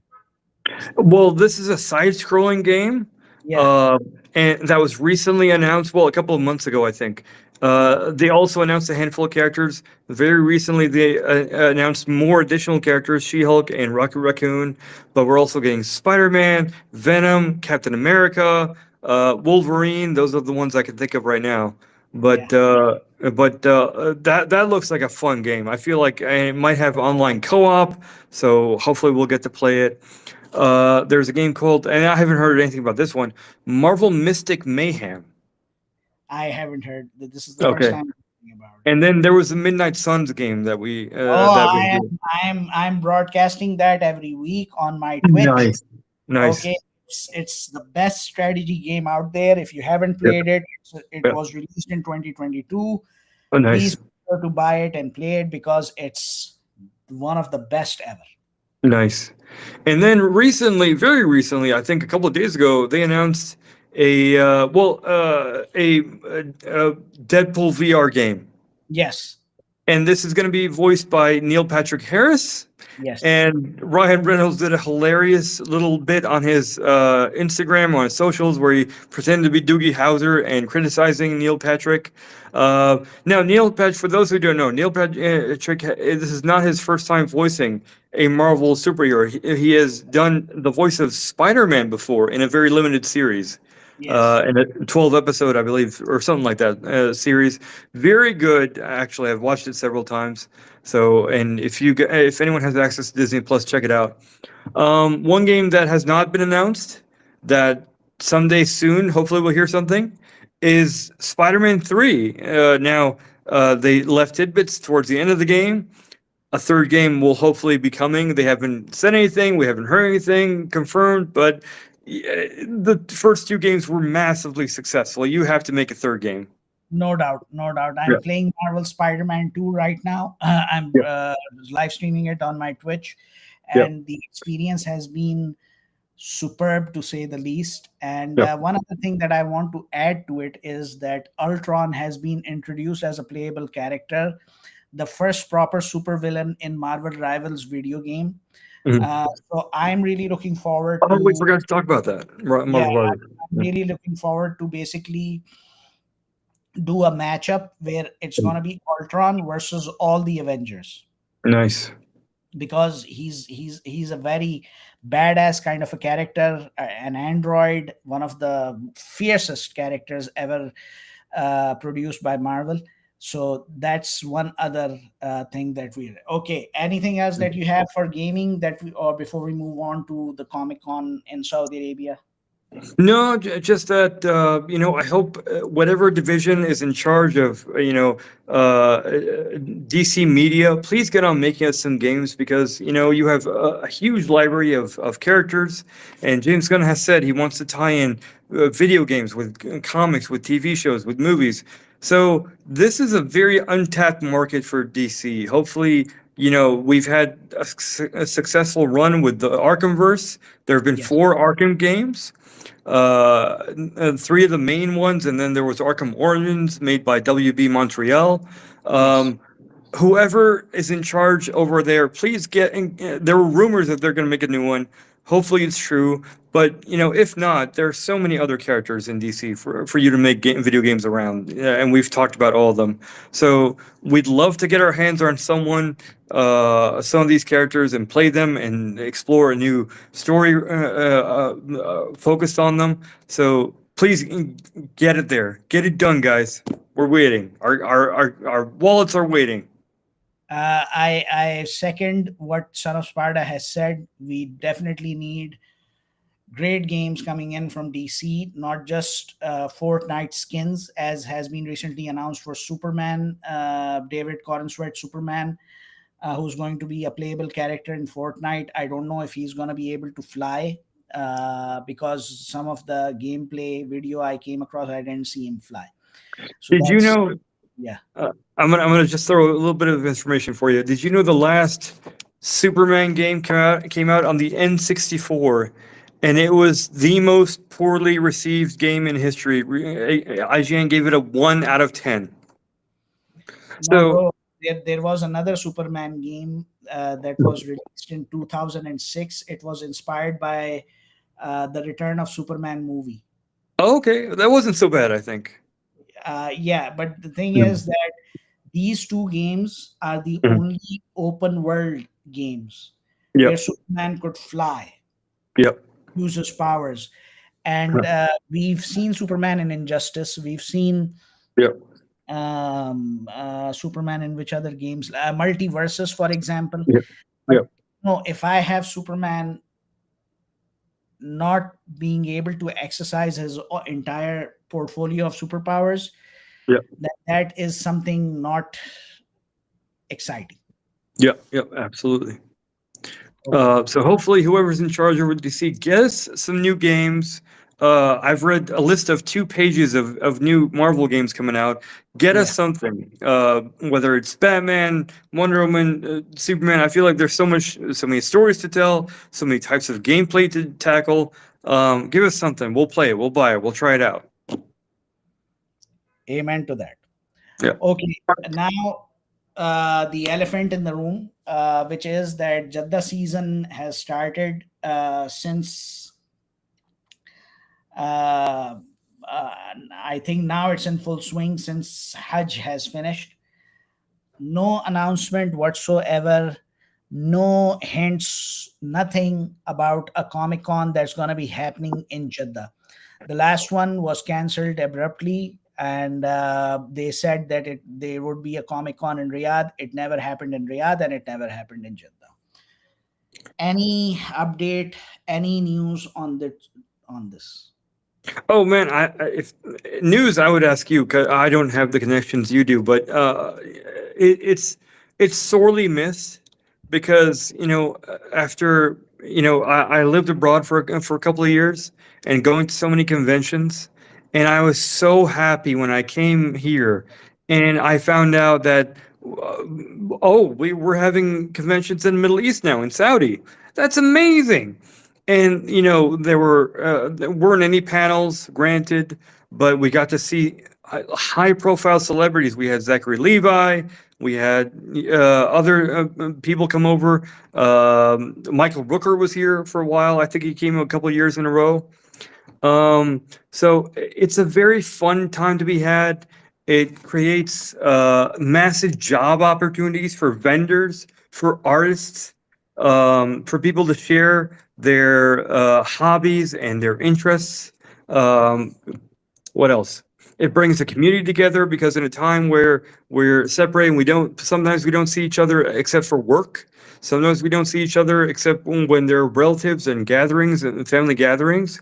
Well, this is a side-scrolling game, Yeah, uh, and that was recently announced. Well, a couple of months ago, I think. They also announced a handful of characters. Very recently, they announced more additional characters: She-Hulk and Rocket Raccoon. But we're also getting Spider-Man, Venom, Captain America, Wolverine. Those are the ones I can think of right now. yeah. But that looks like a fun game. I feel like it might have online co-op, so hopefully we'll get to play it. There's a game called, and I haven't heard anything about this one, Marvel Mystic Mayhem. I haven't heard that. This is the first Okay. time I'm hearing about it. And then there was the Midnight Suns game that we Oh, that was good. I'm broadcasting that every week on my Twitch. Nice, nice. Okay, it's the best strategy game out there. If you haven't Yeah, played it, it yeah. was released in 2022. Oh, Please nice, be sure to buy it and play it because it's one of the best ever. nice. And then recently, very recently, I think a couple of days ago, they announced a Deadpool VR game, Yes, and this is going to be voiced by Neil Patrick Harris. yes, And Ryan Reynolds did a hilarious little bit on his Instagram, on his socials, where he pretended to be Doogie Howser and criticizing Neil Patrick. Now, Neil Patrick, for those who don't know, Neil Patrick, this is not his first time voicing a Marvel superhero. He has done the voice of Spider-Man before in a very limited series. yes. In a 12 episode, I believe, or something like that, series. Very good, actually. I've watched it several times. So, and if anyone has access to Disney Plus, check it out. One game that has not been announced that someday soon, hopefully we'll hear something, is Spider-Man 3. Now, they left tidbits towards the end of the game. A third game will hopefully be coming. They haven't said anything. We haven't heard anything confirmed, but the first two games were massively successful. You have to make a third game. No doubt, no doubt. Yeah, I'm playing Marvel Spider-Man 2 right now. I'm yeah, live streaming it on my Twitch, yeah, and the experience has been superb to say the least. And yeah. one other thing that I want to add to it is that Ultron has been introduced as a playable character, the first proper supervillain in Marvel Rivals video game. Mhm. So I'm really looking forward Oh, we to, forgot to talk about that. yeah, Marvel Rivals. I'm really looking forward to basically do a matchup where it's Yeah. going to be Ultron versus all the Avengers, Nice. because he's a very badass kind of a character, an android, one of the fiercest characters ever produced by Marvel. So that's one other thing that we okay. Anything else that you have for gaming that we, or before we move on to the Comic Con in Saudi Arabia? No, just that I hope whatever division is in charge of DC Media, please get on making us some games because you have a huge library of characters, and James Gunn has said he wants to tie in video games with comics, with TV shows, with movies. So this is a very untapped market for DC. Hopefully, we've had a successful run with the Arkhamverse. There have been Yes. four Arkham games, three of the main ones, and then there was Arkham Origins made by WB Montreal. Yes. Um, Whoever is in charge over there, please get in. There were rumors that they're going to make a new one. Hopefully it's true. But if not, there are so many other characters in DC for you to make video games around, and we've talked about all of them. So we'd love to get our hands on some of these characters and play them and explore a new story focused on them. So please get it there, get it done, guys. We're waiting. Our wallets are waiting. I second what Son of Sparda has said. We definitely need great games coming in from DC, not just Fortnite skins, as has been recently announced for Superman, David Corenswet Superman, who's going to be a playable character in Fortnite. I don't know if he's going to be able to fly because some of the gameplay video I came across, I didn't see him fly. So Did you that's, know? yeah. I'm gonna just throw a little bit of information for you. Did you know the last Superman game came out on the N64, and it was the most poorly received game in history. IGN gave it a 1 out of 10. No, So, bro. There was another Superman game that was released in 2006. It was inspired by the Return of Superman movie. okay, that wasn't so bad, I think. Yeah, but the thing Mhm. is that these two games are the Mhm. only open world games where Yep. Superman could fly, Yep. use his powers. And we've seen Superman in Injustice. We've seen Yep. Superman in which other games? Multiverses, for example. Yep. But Yep. no, if I have Superman not being able to exercise his entire portfolio of superpowers, Yep. that is something not exciting. Yep. Yep. Absolutely. Okay. So hopefully, whoever's in charge over DC, get us some new games. I've read a list of 2 pages of new Marvel games coming out. Get us Yeah. something, whether it's Batman, Wonder Woman, Superman. I feel like there's so many stories to tell, so many types of gameplay to tackle. Give us something. We'll play it. We'll buy it. We'll try it out. Amen to that. Yeah. Okay. Now, the elephant in the room, which is that Jeddah season has started since uh, uh, I think now it's in full swing since Hajj has finished. No announcement whatsoever, no hints, nothing about a Comic Con that's going to be happening in Jeddah. The last one was cancelled abruptly, and they said that there would be a Comic Con in Riyadh. It never happened in Riyadh, and it never happened in Jeddah. Any update, any news on this? Oh man, if news, I would ask you because I don't have the connections you do, but it's sorely missed because after I lived abroad for a couple of years and going to so many conventions, and I was so happy when I came here and I found out that we were having conventions in the Middle East now in Saudi. That's amazing. And there weren't any panels, granted, but we got to see high-profile celebrities. We had Zachary Levi, we had other people come over. Michael Rooker was here for a while. I think he came a couple of years in a row. So it's a very fun time to be had. It creates massive job opportunities for vendors, for artists, for people to share their hobbies and their interests. Um, what else? It brings the community together because in a time where we're separated, sometimes we don't see each other except for work. Sometimes we don't see each other except when there are relatives and gatherings and family gatherings.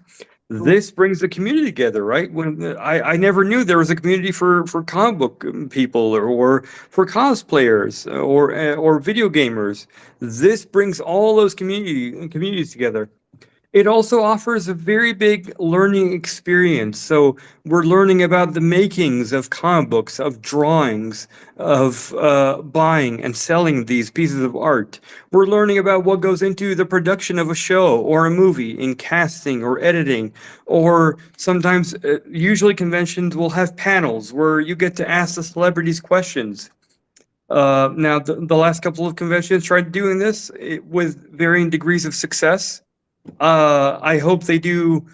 True. This brings the community together, right? I never knew there was a community for comic book people or for cosplayers or video gamers. This brings all those communities together. It also offers a very big learning experience. So we're learning about the makings of comic books, of drawings, of buying and selling these pieces of art. We're learning about what goes into the production of a show or a movie in casting or editing, or sometimes, usually conventions will have panels where you get to ask the celebrities questions. Now, the last couple of conventions tried doing this with varying degrees of success. I hope they do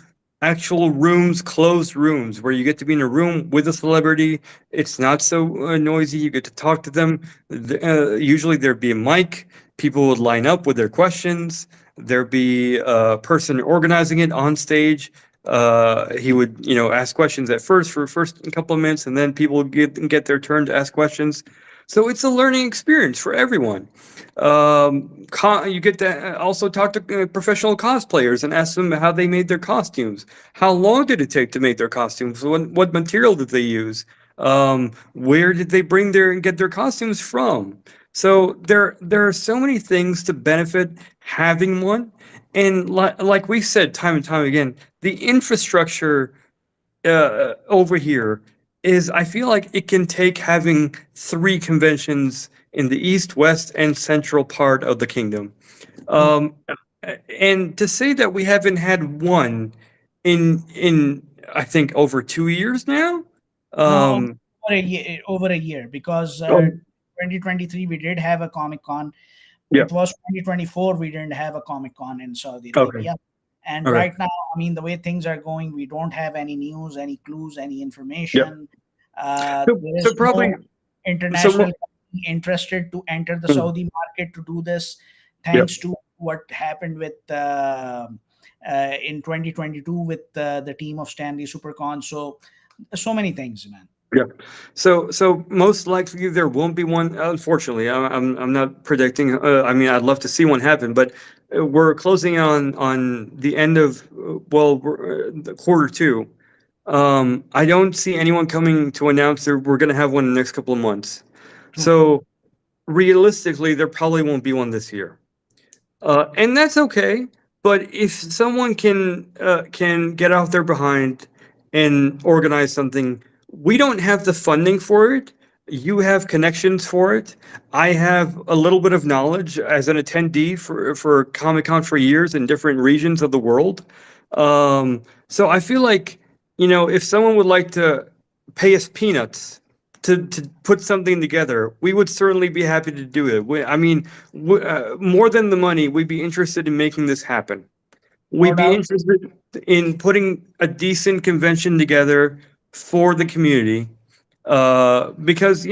actual rooms, closed rooms, where you get to be in a room with a celebrity. It's not so noisy. You get to talk to them. Usually there'd be a mic. People would line up with their questions. There'd be a person organizing it on stage. He would, ask questions at first for the first couple of minutes, and then people would get their turn to ask questions. So it's a learning experience for everyone. You get to also talk to professional cosplayers and ask them how they made their costumes. How long did it take to make their costumes? What material did they use? Where did they bring their and get their costumes from? So there are so many things to benefit having one, and like we said time and time again, the infrastructure over here is, I feel like it can take having three conventions in the east, west, and central part of the kingdom. True. Um, and to say that we haven't had one in I think over 2 years now. No, Um, over a year, because oh, 2023 we did have a Comic Con. yeah. It was 2024 we didn't have a Comic Con in Saudi Okay. Arabia. And Okay. right now, I mean, the way things are going, we don't have any news, any clues, any Yep. information. There So is probably no international so. company interested to enter the Mm, Saudi market to do this, yep. thanks to what happened with in 2022 with the team of Stanley Supercon. So many things, man. Yeah. So most likely there won't be one. Unfortunately, I'm not predicting. I mean, I'd love to see one happen, but we're closing on the end of the quarter two. I don't see anyone coming to announce that we're going to have one in the next couple of months. True. So realistically, there probably won't be one this year. And that's okay. But if someone can get out there behind and organize something, we don't have the funding for it. You have connections for it. I have a little bit of knowledge as an attendee for Comic Con for years in different regions of the world. So I feel like, if someone would like to pay us peanuts to put something together, we would certainly be happy to do it. I mean, more than the money, we'd be interested in making this happen. No We'd be doubt. interested in putting a decent convention together for the community, because,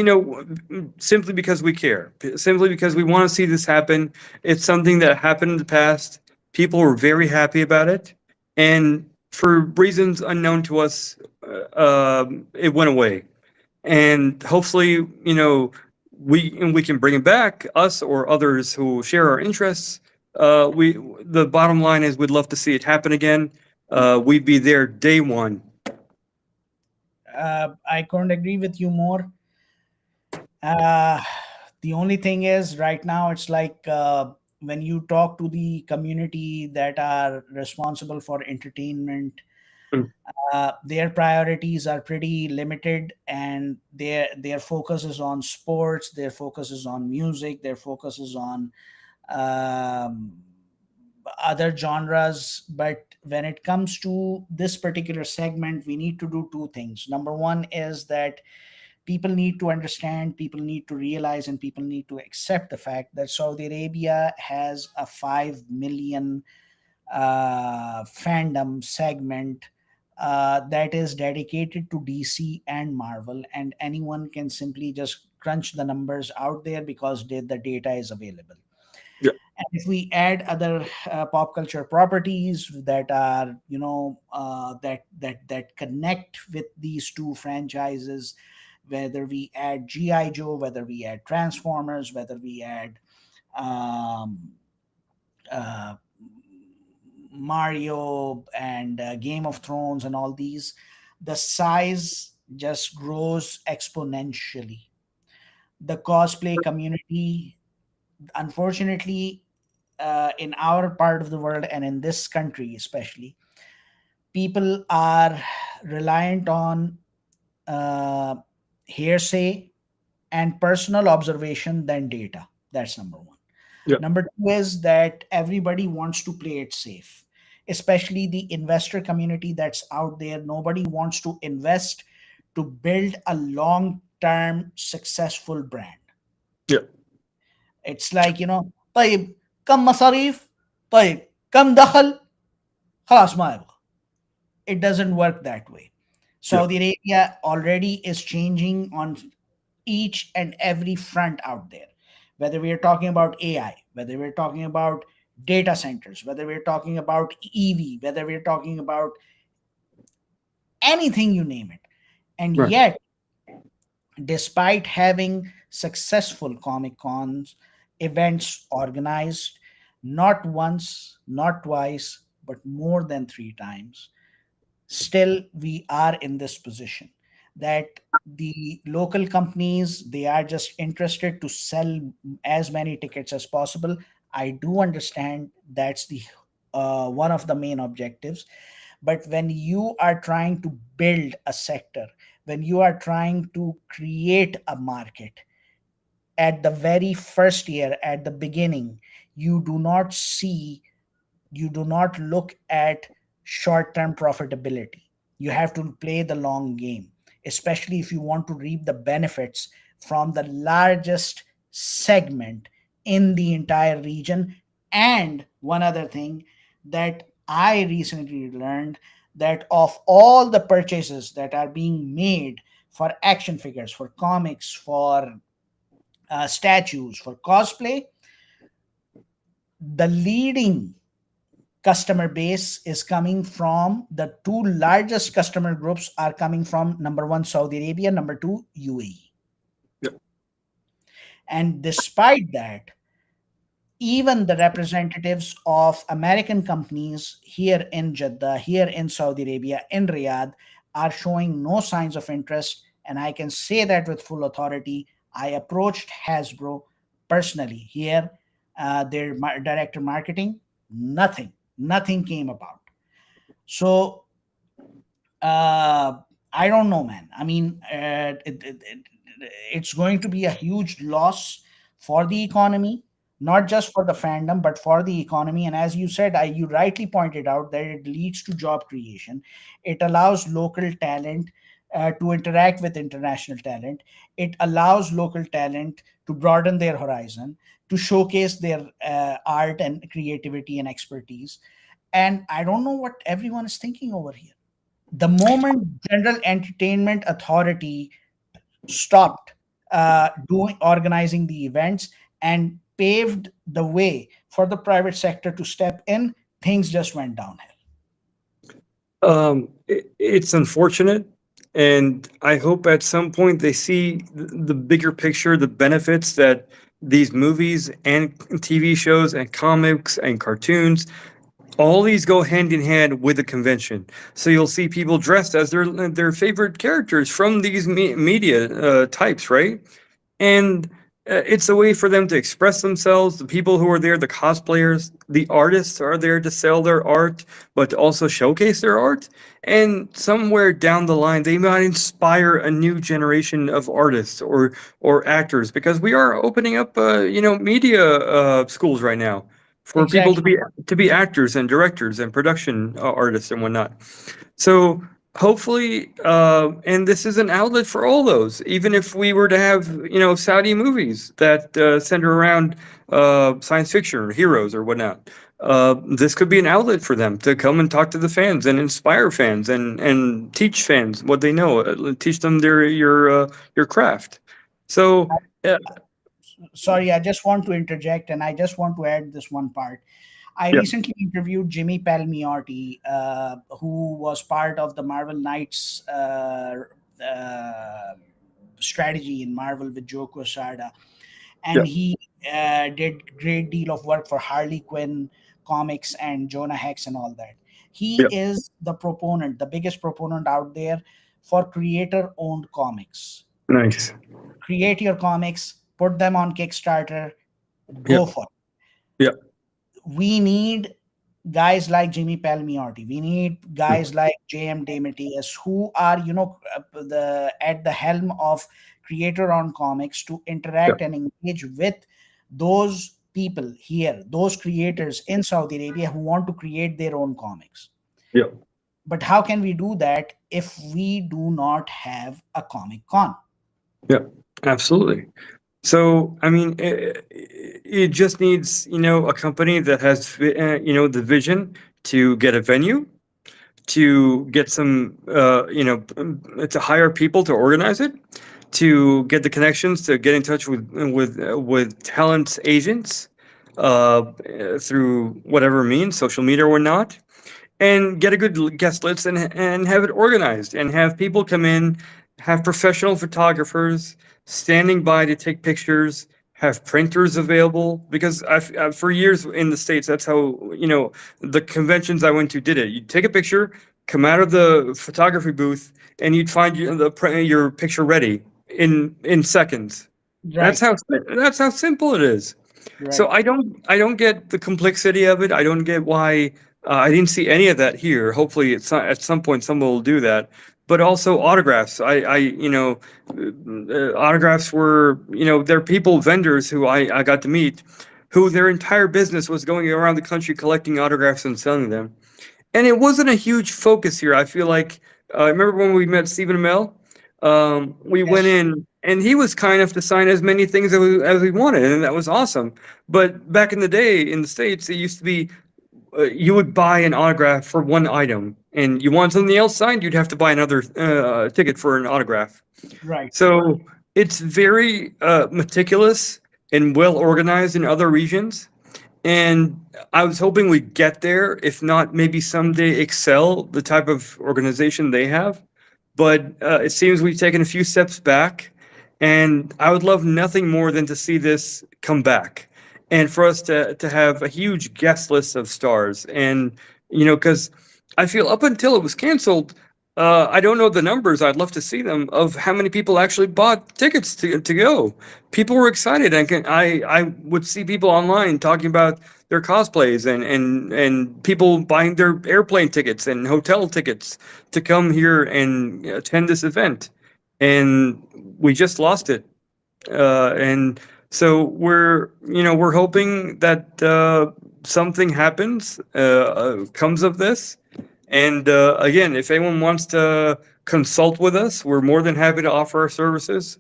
simply because we care, simply because we want to see this happen. It's something that happened in the past. People were very happy about it, and for reasons unknown to us, it went away. And hopefully, we can bring it back, us or others who share our interests. We The bottom line is we'd love to see it happen again. We'd be there day one. I couldn't agree with you more. Uh, the only thing is, right now, it's like when you talk to the community that are responsible for entertainment, Mm, their priorities are pretty limited, and their focus is on sports, their focus is on music, their focus is on um, other genres. But when it comes to this particular segment, we need to do two things. Number one is that people need to understand, people need to realize, and people need to accept the fact that Saudi Arabia has a 5 million fandom segment that is dedicated to DC and Marvel, and anyone can simply just crunch the numbers out there because the data is available. yeah, And if we add other pop culture properties that are, that connect with these two franchises, whether we add GI Joe, whether we add Transformers, whether we add um, uh, Mario and Game of Thrones and all these, the size just grows exponentially. The cosplay community, unfortunately, in our part of the world and in this country especially, people are reliant on uh, hearsay and personal observation than data. That's number one. Yeah. Number two is that everybody wants to play it safe, especially the investor community that's out there. Nobody wants to invest to build a long term successful brand. Yeah. It's like, طيب كم مصاريف، طيب كم دخل، خلاص ما يبغى. It doesn't work that way. Yeah. Saudi Arabia already is changing on each and every front out there. Whether we are talking about AI, whether we're talking about data centers, whether we're talking about EV, whether we're talking about anything, you name it. And Right. yet, despite having successful Comic Cons events organized, not once, not twice, but more than three times, still we are in this position that the local companies, they are just interested to sell as many tickets as possible. I do understand that's the one of the main objectives, but when you are trying to build a sector, when you are trying to create a market at the very first year, at the beginning, you do not see, you do not look at short term profitability. You have to play the long game, especially if you want to reap the benefits from the largest segment in the entire region. And one other thing that I recently learned, that of all the purchases that are being made for action figures, for comics, for statues, for cosplay, the leading customer base is coming from, the two largest customer groups are coming from, number one Saudi Arabia, number two UAE. Yeah. And despite that, even the representatives of American companies here in Jeddah, here in Saudi Arabia, in Riyadh, are showing no signs of interest. And I can say that with full authority. I approached Hasbro personally here, their director marketing, nothing came about. So uh, I don't know, man. I mean, it's going to be a huge loss for the economy, not just for the fandom, but for the economy. And as you said, you rightly pointed out that it leads to job creation. It allows local talent to interact with international talent. It allows local talent to broaden their horizon, to showcase their art and creativity and expertise. And I don't know what everyone is thinking over here. The moment General Entertainment Authority stopped doing organizing the events and paved the way for the private sector to step in, things just went downhill. It's unfortunate, and I hope at some point they see the bigger picture, the benefits that these movies and TV shows and comics and cartoons, all these go hand in hand with the convention. So you'll see people dressed as their favorite characters from these media types, right? And it's a way for them to express themselves. The people who are there, the cosplayers, the artists are there to sell their art, but to also showcase their art. And somewhere down the line, they might inspire a new generation of artists or actors, because we are opening up, media schools right now for people Exactly. to be actors and directors and production artists and whatnot. So hopefully, and this is an outlet for all those. Even if we were to have, Saudi movies that center around science fiction or heroes or whatnot, this could be an outlet for them to come and talk to the fans and inspire fans and teach fans what they know, teach them your craft. So uh, Sorry, I just want to interject and I just want to add this one part. I yeah, recently interviewed Jimmy Palmiotti, who was part of the Marvel Knights uh, strategy in Marvel with Joe Quesada, yeah, and he did great deal of work for Harley Quinn comics and Jonah Hex and all that. He yeah, is the proponent, the biggest proponent out there for creator-owned comics. nice, Create your comics, put them on Kickstarter, yeah, go for it. yeah, We need guys like Jimmy Palmiotti. We need guys like J.M. DeMatteis who are, the at the helm of creator on comics to Yeah, interact and engage with those people here, those creators in Saudi Arabia who want to create their own comics. yeah, But how can we do that if we do not have a Comic Con? yeah, absolutely. So, I mean, it just needs, a company that has, the vision to get a venue, to get some, to hire people to organize it, to get the connections, to get in touch with talent agents, through whatever means, social media or not, and get a good guest list, and have it organized, and have people come in, have professional photographers standing by to take pictures, have printers available, because for years in the states, that's how, the conventions I went to did it. You'd take a picture, come out of the photography booth, and you'd find your picture ready in seconds. That's Right, how that's how simple it is. So right, I don't get the complexity of it. I don't get why, I didn't see any of that here. Hopefully, at some point someone will do that. But also autographs. Autographs were, there are people, vendors who I got to meet, who their entire business was going around the country collecting autographs and selling them. And it wasn't a huge focus here. I feel like, I remember when we met Stephen Amell. We went yes, in, and he was kind enough to sign as many things as we wanted, and that was awesome. But back in the day in the states, it used to be, you would buy an autograph for one item, and you want something else signed, you'd have to buy another ticket for an autograph. right. So it's very meticulous and well organized in other regions. And I was hoping we'd get there, if not maybe someday excel the type of organization they have. But it seems we've taken a few steps back, and I would love nothing more than to see this come back, and for us to have a huge guest list of stars. And because I feel up until it was canceled, I don't know the numbers. I'd love to see them, of how many people actually bought tickets to go. People were excited. I would see people online talking about their cosplays, and people buying their airplane tickets and hotel tickets to come here and attend this event. And we just lost it. And so we're hoping that something happens, comes of this. And again, if anyone wants to consult with us, we're more than happy to offer our services.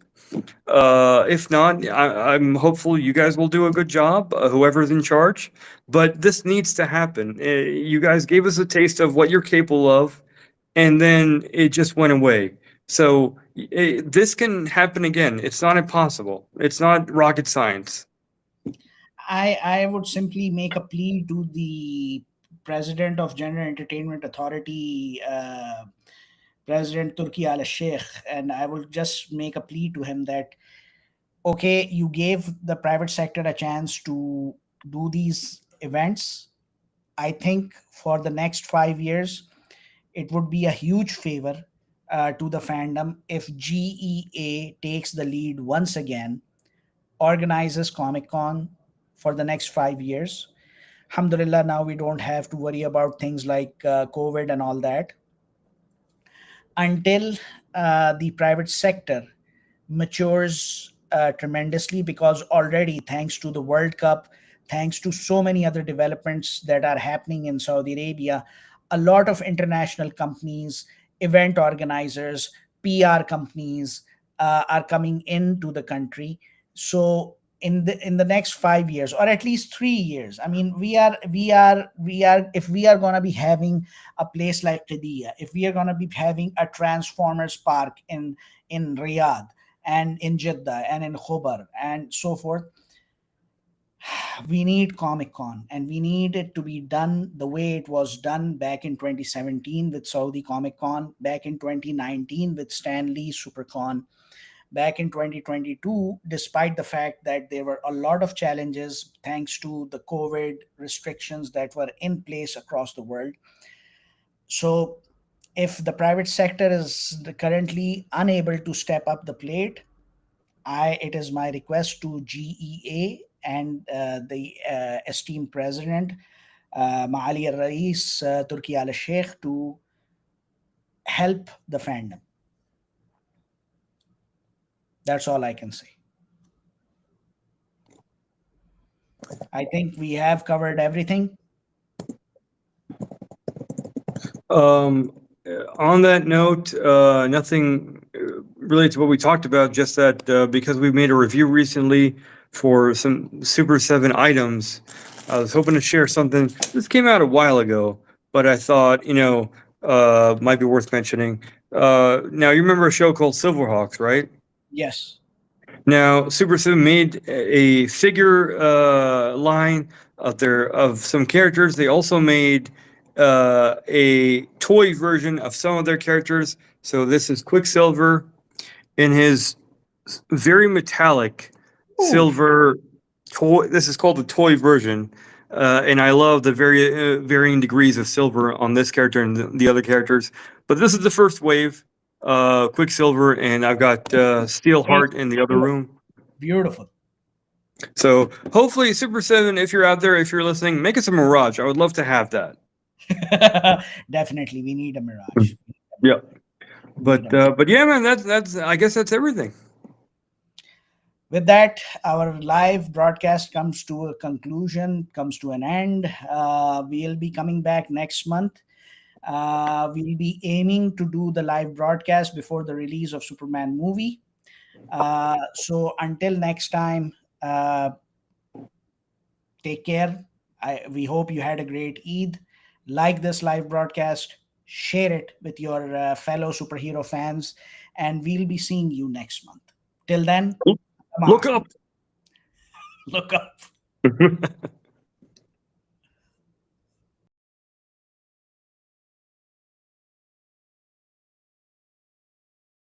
If not, I'm hopeful you guys will do a good job, whoever's in charge. But this needs to happen. You guys gave us a taste of what you're capable of, and then it just went away. So this can happen again. It's not impossible. It's not rocket science. I would simply make a plea to the president of General Entertainment Authority, President Turki Al Sheikh, and I will just make a plea to him that okay, you gave the private sector a chance to do these events. I think for the next 5 years, it would be a huge favor to the fandom if GEA takes the lead once again, organizes Comic Con for the next 5 years. Alhamdulillah, now we don't have to worry about things like COVID and all that until the private sector matures tremendously, because already, thanks to the World Cup, thanks to so many other developments that are happening in Saudi Arabia, a lot of international companies, event organizers, PR companies are coming into the country. So in the next 5 years, or at least 3 years, I mean, we are if we are going to be having a place like Qidiyah, if we are going to be having a Transformers park in Riyadh and in Jeddah and in Khobar and so forth, we need Comic Con, and we need it to be done the way it was done back in 2017 with Saudi Comic Con, back in 2019 with Stanley Supercon, back in 2022, despite the fact that there were a lot of challenges thanks to the COVID restrictions that were in place across the world. So, if the private sector is currently unable to step up the plate, it is my request to GEA and the esteemed president, Maali al Rais Turki al Sheikh, to help the fandom. That's all I can say. I think we have covered everything. On that note, nothing related to what we talked about, just that because we made a review recently for some Super 7 items, I was hoping to share something. This came out a while ago, but I thought, might be worth mentioning. Now, you remember a show called Silverhawks, right? Yes. Now, Super 7 made a figure line of some characters. They also made a toy version of some of their characters. So this is Quicksilver in his very metallic Ooh, silver toy. This is called the toy version. And I love the varying degrees of silver on this character and the other characters. But this is the first wave, Quicksilver, and I've got great. Steelheart in the other room. Beautiful. So hopefully, Super 7, if you're out there, if you're listening, make us a Mirage. I would love to have that. Definitely, we need a Mirage. Yeah. We need a But yeah, man, that's I guess that's everything. With that, our live broadcast comes to a conclusion, comes to an end. We'll be coming back next month. We'll be aiming to do the live broadcast before the release of Superman movie. So until next time, take care. We hope you had a great Eid. Like this live broadcast, share it with your fellow superhero fans, and we'll be seeing you next month. Till then, Look up. look up.